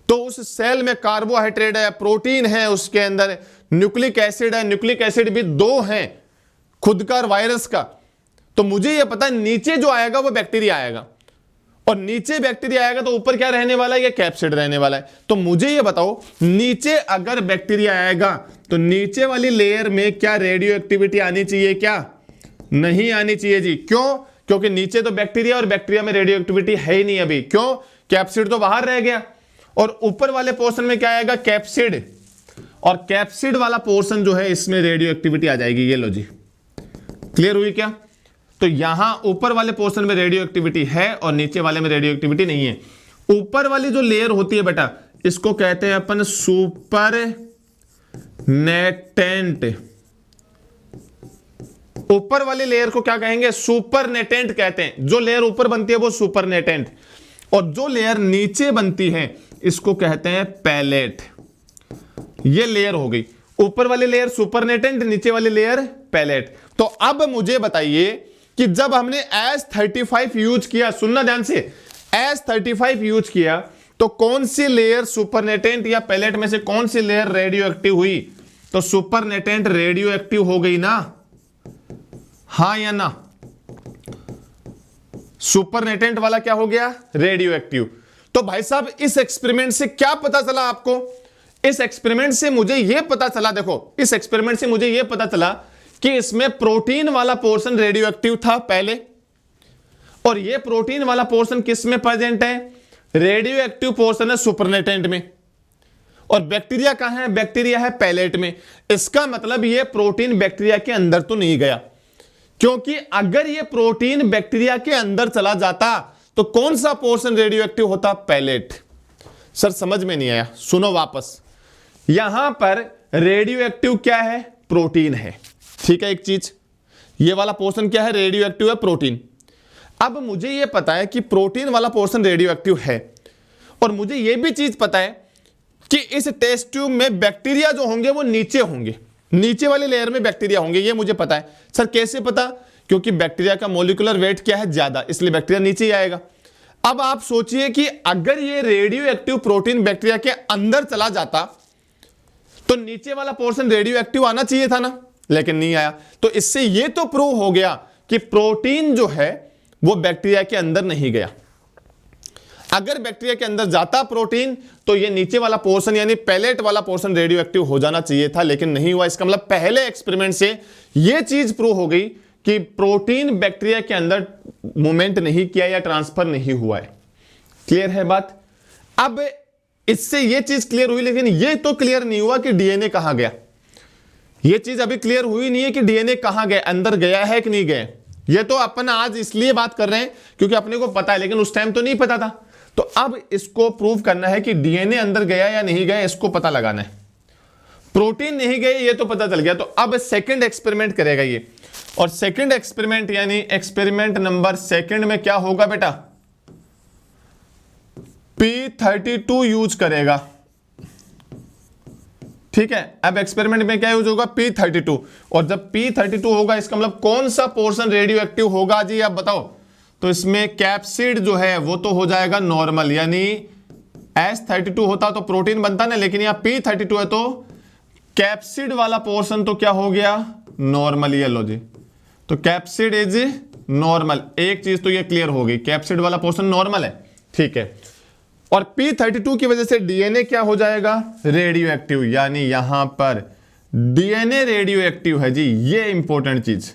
A: तो उस सेल में कार्बोहाइड्रेट है, प्रोटीन है, उसके अंदर न्यूक्लिक एसिड है, न्यूक्लिक एसिड भी 2 हैं खुद का और वायरस का। तो मुझे यह पता है नीचे जो आएगा वो बैक्टीरिया आएगा, और नीचे बैक्टीरिया आएगा तो ऊपर क्या रहने वाला है, ये कैप्सिड रहने वाला है। तो मुझे ये बताओ, नीचे अगर बैक्टीरिया आएगा तो नीचे वाली लेयर में क्या रेडियो एक्टिविटी आनी चाहिए, क्या नहीं आनी चाहिए जी? क्यों? क्योंकि नीचे तो बैक्टीरिया, और बैक्टीरिया में रेडियो एक्टिविटी है ही नहीं अभी। क्यों? कैप्सिड तो बाहर रह गया, और ऊपर वाले पोर्शन में क्या आएगा, कैप्सिड, और कैप्सिड वाला पोर्शन जो है इसमें रेडियो एक्टिविटी आ जाएगी। ये लो जी, क्लियर हुई क्या? तो यहां ऊपर वाले पोर्शन में रेडियो एक्टिविटी है और नीचे वाले में रेडियो एक्टिविटी नहीं है। ऊपर वाली जो लेयर होती है बेटा, इसको कहते हैं अपन सुपर नेटेंट। ऊपर वाली लेयर को क्या कहेंगे, सुपर नेटेंट कहते हैं। जो लेयर ऊपर बनती है वो सुपर नेटेंट, और जो लेयर नीचे बनती है इसको कहते हैं पैलेट। ये लेयर हो गई, ऊपर वाली लेयर सुपर नेटेंट, नीचे वाली लेयर पैलेट। तो अब मुझे बताइए कि जब हमने S35 यूज किया, सुनना ध्यान से, S35 यूज किया, तो कौन सी लेयर सुपरनेटेंट या पैलेट में से कौन सी लेयर रेडियो एक्टिव हुई? तो सुपरनेटेंट रेडियो एक्टिव हो गई ना, हां या ना? सुपरनेटेंट वाला क्या हो गया? Radio active. तो भाई साहब इस एक्सपेरिमेंट से क्या पता चला आपको? इस एक्सपेरिमेंट से मुझे यह पता चला, देखो इस एक्सपेरिमेंट से मुझे यह पता चला कि इसमें प्रोटीन वाला पोर्शन रेडियो एक्टिव था पहले, और यह प्रोटीन वाला पोर्शन किस में प्रेजेंट है? रेडियो एक्टिव पोर्शन है सुपरनेटेंट में, और बैक्टीरिया कहां है? बैक्टीरिया है पैलेट में। इसका मतलब यह प्रोटीन बैक्टीरिया के अंदर तो नहीं गया, क्योंकि अगर यह प्रोटीन बैक्टीरिया के अंदर चला जाता तो कौन सा पोर्शन रेडियो एक्टिव होता? पैलेट। सर समझ में नहीं आया, सुनो वापस। यहां पर रेडियो एक्टिव क्या है? प्रोटीन है, ठीक है। एक चीज, ये वाला पोर्शन क्या है? रेडियो एक्टिव है, प्रोटीन। अब मुझे यह पता है कि प्रोटीन वाला पोर्शन रेडियो एक्टिव है, और मुझे यह भी चीज पता है कि इस टेस्ट ट्यूब में बैक्टीरिया जो होंगे वो नीचे होंगे, नीचे वाली लेयर में बैक्टीरिया होंगे, ये मुझे पता है। सर कैसे पता? क्योंकि बैक्टीरिया का मॉलिक्यूलर वेट क्या है? ज्यादा, इसलिए बैक्टीरिया नीचे ही आएगा। अब आप सोचिए कि अगर ये रेडियो एक्टिव प्रोटीन बैक्टीरिया के अंदर चला जाता तो नीचे वाला पोर्शन रेडियो एक्टिव आना चाहिए था ना, लेकिन नहीं आया। तो इससे ये तो प्रूव हो गया कि प्रोटीन जो है वो बैक्टीरिया के अंदर नहीं गया। अगर बैक्टीरिया के अंदर जाता प्रोटीन तो ये नीचे वाला पोर्शन यानी पैलेट वाला पोर्शन रेडियो एक्टिव हो जाना चाहिए था, लेकिन नहीं हुआ। इसका मतलब पहले एक्सपेरिमेंट से ये चीज प्रूव हो गई कि प्रोटीन बैक्टीरिया के अंदर मूवमेंट नहीं किया या ट्रांसफर नहीं हुआ है। क्लियर है बात? अब इससे ये चीज क्लियर हुई, लेकिन ये तो क्लियर नहीं हुआ कि डीएनए कहां गया। ये चीज अभी क्लियर हुई नहीं है कि डीएनए कहां गया, अंदर गया है कि नहीं गया। ये तो अपन आज इसलिए बात कर रहे हैं क्योंकि अपने को पता है, लेकिन उस टाइम तो नहीं पता था। तो अब इसको प्रूव करना है कि डीएनए अंदर गया या नहीं गया, इसको पता लगाना है। प्रोटीन नहीं गए ये तो पता चल गया, तो अब सेकंड एक्सपेरिमेंट करेगा ये, और सेकंड एक्सपेरिमेंट यानी एक्सपेरिमेंट नंबर सेकंड में क्या होगा बेटा? P32 यूज करेगा, ठीक है। अब एक्सपेरिमेंट में क्या यूज होगा? P32। और जब P32 होगा इसका मतलब कौन सा पोर्शन रेडियो एक्टिव होगा जी, आप बताओ। तो इसमें कैप्सिड जो है वो तो हो जाएगा नॉर्मल, यानी S32 होता तो प्रोटीन बनता ना, लेकिन यहां P32 है तो कैप्सिड वाला पोर्शन तो क्या हो गया? नॉर्मल। ये लो जी, तो कैप्सिड इज नॉर्मल। एक चीज तो ये क्लियर हो गई, कैप्सिड वाला पोर्शन नॉर्मल है, ठीक है। और P32 की वजह से डीएनए क्या हो जाएगा? रेडियो एक्टिव, यानी यहां पर डीएनए रेडियो एक्टिव है जी। ये इंपॉर्टेंट चीज,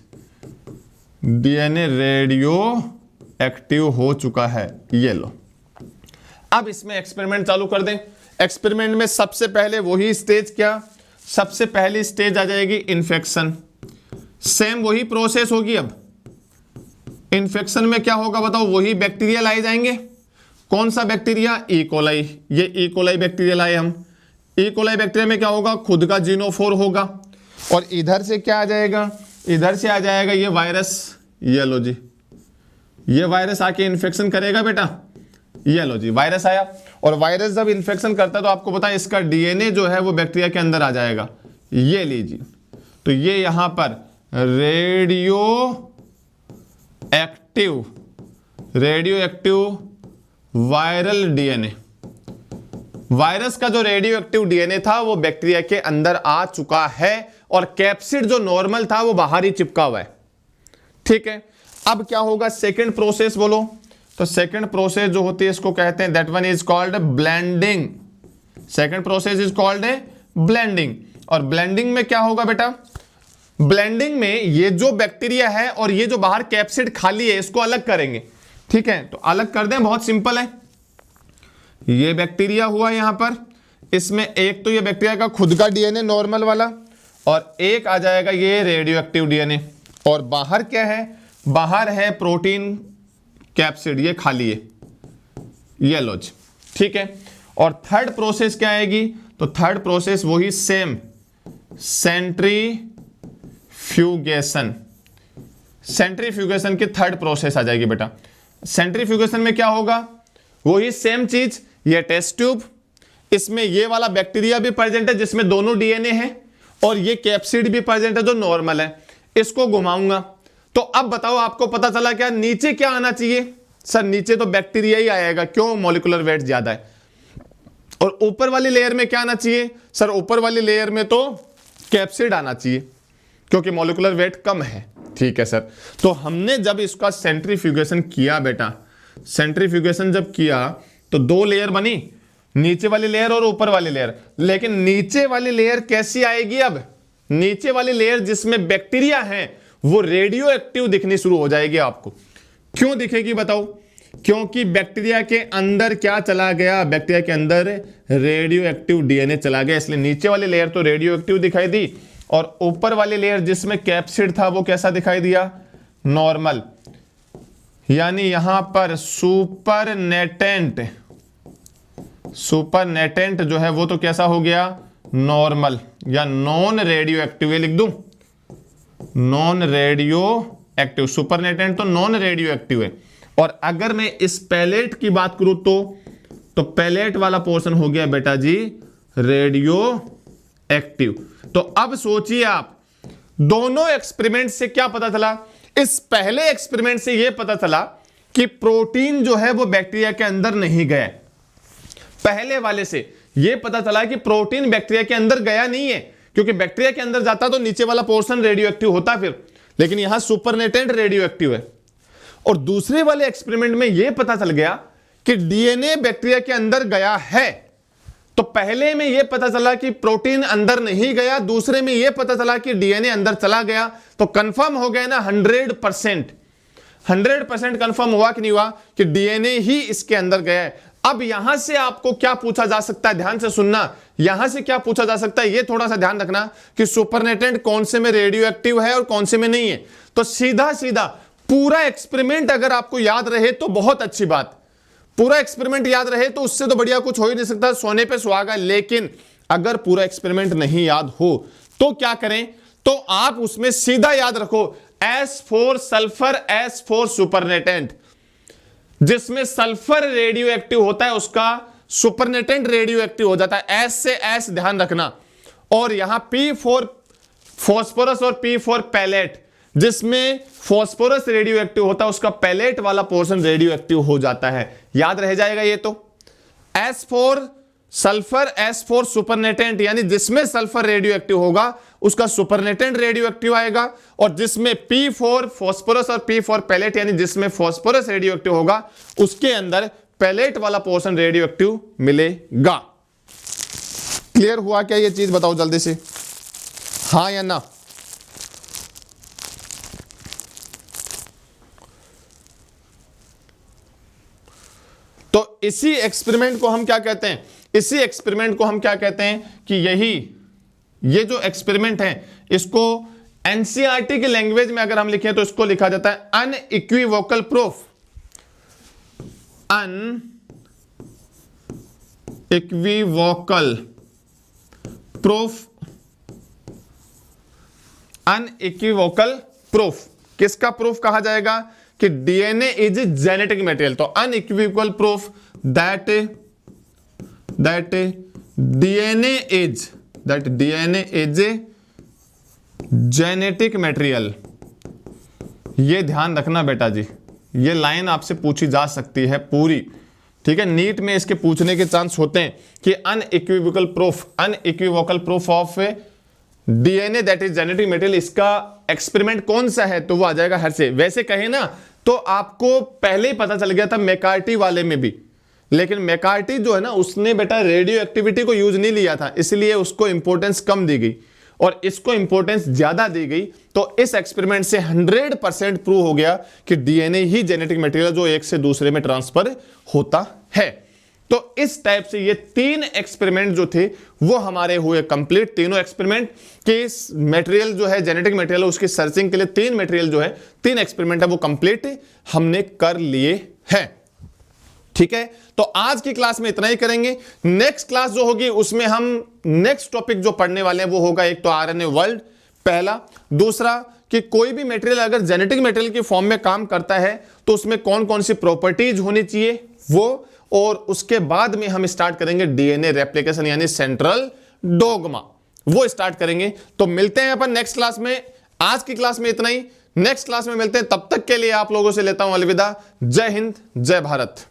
A: डीएनए रेडियो एक्टिव हो चुका है। ये लो, अब इसमें एक्सपेरिमेंट चालू कर दें। एक्सपेरिमेंट में सबसे पहले वही स्टेज, क्या सबसे पहली स्टेज आ जाएगी? इन्फेक्शन। सेम वही प्रोसेस होगी। अब इन्फेक्शन में क्या होगा बताओ? वही बैक्टीरिया लाए जाएंगे। कौन सा बैक्टीरिया? E coli. ये ई कोलाई बैक्टीरिया लाए हम। ई कोलाई बैक्टीरिया में क्या होगा? खुद का जीनोफोर होगा, और इधर से क्या आ जाएगा? इधर से आ जाएगा ये वायरस। ये लो जी, ये वायरस आके इन्फेक्शन करेगा बेटा। ये लो जी, वायरस आया, और वायरस जब इन्फेक्शन करता है तो आपको पता है इसका डीएनए जो है वो बैक्टीरिया के अंदर आ जाएगा। ये लीजिए, तो ये यहां पर radio active viral DNA, virus का जो रेडियो एक्टिव डीएनए था वो बैक्टीरिया के अंदर आ चुका है, और कैप्सिड जो नॉर्मल था वो बाहर ही चिपका हुआ है, ठीक है। अब क्या होगा? सेकंड प्रोसेस बोलो। तो सेकंड प्रोसेस जो होती है इसको कहते हैं, that one is called blending. Second process is called blending. और ब्लेंडिंग में क्या होगा बेटा? ब्लेंडिंग में ये जो बैक्टीरिया है और ये जो बाहर कैप्सिड खाली है इसको अलग करेंगे, ठीक है। तो अलग कर दें, बहुत सिंपल है। ये बैक्टीरिया हुआ यहां पर, इसमें एक तो ये बैक्टीरिया का खुद का डीएनए नॉर्मल वाला, और एक आ जाएगा ये रेडियो एक्टिव डीएनए। और बाहर क्या है? बाहर है प्रोटीन कैप्सिड, ये खाली है, ये लो जी, ठीक है। और थर्ड प्रोसेस क्या आएगी? तो थर्ड प्रोसेस वही सेम, सेंट्रीफ्यूगेशन। सेंट्रीफ्यूगेशन की थर्ड प्रोसेस आ जाएगी बेटा। सेंट्रीफ्यूगेशन में क्या होगा? वही सेम चीज, ये टेस्ट ट्यूब, इसमें ये वाला बैक्टीरिया भी प्रेजेंट है जिसमें दोनों डीएनए है, और ये कैप्सिड भी प्रेजेंट है जो नॉर्मल है। इसको घुमाऊंगा तो अब बताओ, आपको पता चला क्या? नीचे क्या आना चाहिए? सर नीचे तो बैक्टीरिया ही आएगा, क्यों? मॉलिक्यूलर वेट ज्यादा है। और ऊपर वाली लेयर में क्या आना चाहिए सर? ऊपर वाली लेयर में तो कैप्सिड आना चाहिए क्योंकि मॉलिक्यूलर वेट कम है। ठीक है सर, तो हमने जब इसका सेंट्रीफ्यूगेशन किया बेटा, सेंट्रीफ्यूगेशन जब किया तो दो लेयर बनी, नीचे वाली लेयर और ऊपर वाली लेयर। लेकिन नीचे वाली लेयर कैसी आएगी? अब नीचे वाली लेयर जिसमें बैक्टीरिया है वो रेडियो एक्टिव दिखनी शुरू हो जाएगी आपको। क्यों दिखेगी बताओ? क्योंकि बैक्टीरिया के अंदर क्या चला गया? बैक्टीरिया के अंदर रेडियो एक्टिव डीएनए चला गया, इसलिए नीचे वाली लेयर तो रेडियो एक्टिव दिखाई दी और ऊपर वाली लेयर जिसमें कैप्सिड था वो कैसा दिखाई दिया? नॉर्मल। यानी यहां पर सुपरनेटेंट जो है वो तो कैसा हो गया? नॉर्मल या नॉन रेडियो एक्टिव। लिख दूं नॉन रेडियो एक्टिव, सुपरनेटेंट तो नॉन रेडियो एक्टिव है। और अगर मैं इस पैलेट की बात करूं तो पैलेट वाला पोर्शन हो गया बेटा जी रेडियो एक्टिव। तो अब सोचिए आप, दोनों एक्सपेरिमेंट से क्या पता चला? इस पहले एक्सपेरिमेंट से यह पता चला कि प्रोटीन जो है वो बैक्टीरिया के अंदर नहीं गया। पहले वाले से यह पता चला कि प्रोटीन बैक्टीरिया के अंदर गया नहीं है, क्योंकि बैक्टीरिया के अंदर जाता तो नीचे वाला पोर्शन रेडियो एक्टिव होता फिर, लेकिन यहां सुपरनेटेंट रेडियो एक्टिव है। और दूसरे वाले एक्सपेरिमेंट में यह पता चल गया कि डीएनए बैक्टीरिया के अंदर गया है। तो पहले में यह पता चला कि प्रोटीन अंदर नहीं गया, दूसरे में यह पता चला कि डीएनए अंदर चला गया। तो कंफर्म हो गया ना 100% कंफर्म हुआ कि नहीं हुआ कि डीएनए ही इसके अंदर गया है। अब यहां से आपको क्या पूछा जा सकता है? ध्यान से सुनना, यहां से क्या पूछा जा सकता है यह थोड़ा सा ध्यान रखना कि सुपरनेटेंट कौन से में रेडियो एक्टिव है और कौन से में नहीं है। तो सीधा सीधा पूरा एक्सपेरिमेंट अगर आपको याद रहे तो बहुत अच्छी बात, पूरा एक्सपेरिमेंट याद रहे तो उससे तो बढ़िया कुछ हो ही नहीं सकता, सोने पे सुहागा। लेकिन अगर पूरा एक्सपेरिमेंट नहीं याद हो तो क्या करें? तो आप उसमें सीधा याद रखो S4 सल्फर, S4 सुपरनेटेंट। जिसमें सल्फर रेडियो एक्टिव होता है उसका सुपरनेटेंट रेडियो एक्टिव हो जाता है। S से S ध्यान रखना। और यहां P4 फॉस्फोरस और P4 पैलेट, जिसमें फॉस्फोरस रेडियो एक्टिव होता है उसका पैलेट वाला पोर्शन रेडियो एक्टिव हो जाता है। याद रह जाएगा ये तो। S4 सल्फर, S4 सुपरनेटेंट, यानी जिसमें सल्फर रेडियो एक्टिव होगा उसका सुपरनेटेंट रेडियो एक्टिव आएगा। और जिसमें P4 फॉस्फोरस और P4 पैलेट, यानी जिसमें फॉस्फोरस रेडियो एक्टिव होगा उसके अंदर पैलेट वाला पोर्शन रेडियो एक्टिव मिलेगा। क्लियर हुआ क्या ये चीज? बताओ जल्दी से, हां या ना। तो इसी एक्सपेरिमेंट को हम क्या कहते हैं? इसी एक्सपेरिमेंट को हम क्या कहते हैं कि ये जो एक्सपेरिमेंट है इसको एनसीईआरटी की लैंग्वेज में अगर हम लिखें तो इसको लिखा जाता है unequivocal proof. Unequivocal proof, unequivocal proof किसका प्रूफ कहा जाएगा? कि डीएनए इज जेनेटिक मटेरियल। तो unequivocal proof that DNA is genetic material. ये ध्यान रखना बेटा जी, ये लाइन आपसे पूछी जा सकती है पूरी, ठीक है। नीट में इसके पूछने के चांस होते हैं कि unequivocal proof of DNA that is genetic material, इसका एक्सपेरिमेंट कौन सा है? तो वो आ जाएगा हर से। वैसे कहे ना तो आपको पहले ही पता चल गया था मैकार्टी वाले में भी, लेकिन मैकार्टी जो है ना उसने बेटा रेडियो एक्टिविटी को यूज नहीं लिया था, इसलिए उसको इंपॉर्टेंस कम दी गई और इसको इंपॉर्टेंस ज्यादा दी गई। तो इस एक्सपेरिमेंट से 100% प्रूव हो गया कि डीएनए ही जेनेटिक मटेरियल जो एक से दूसरे में ट्रांसफर होता है। तो इस टाइप से ये 3 एक्सपेरिमेंट जो थे वो हमारे हुए कंप्लीट। तीनों एक्सपेरिमेंट के मटेरियल जो है जेनेटिक मटेरियल उसकी सर्चिंग के लिए 3 मटेरियल जो है 3 एक्सपेरिमेंट है वो कंप्लीट हमने कर लिए हैं, ठीक है। तो आज की क्लास में इतना ही करेंगे। नेक्स्ट क्लास जो होगी उसमें हम नेक्स्ट टॉपिक जो पढ़ने वाले हैं वो होगा एक तो आरएनए वर्ल्ड पहला, दूसरा कि कोई भी मटेरियल अगर जेनेटिक मटेरियल की फॉर्म में काम करता है तो उसमें कौन कौन सी प्रॉपर्टीज होनी चाहिए वो, और उसके बाद में हम स्टार्ट करेंगे डीएनए रेप्लिकेशन यानी सेंट्रल डोगमा, वो स्टार्ट करेंगे। तो मिलते हैं अपन नेक्स्ट क्लास में। आज की क्लास में इतना ही, नेक्स्ट क्लास में मिलते हैं। तब तक के लिए आप लोगों से लेता हूं अलविदा। जय हिंद, जय भारत।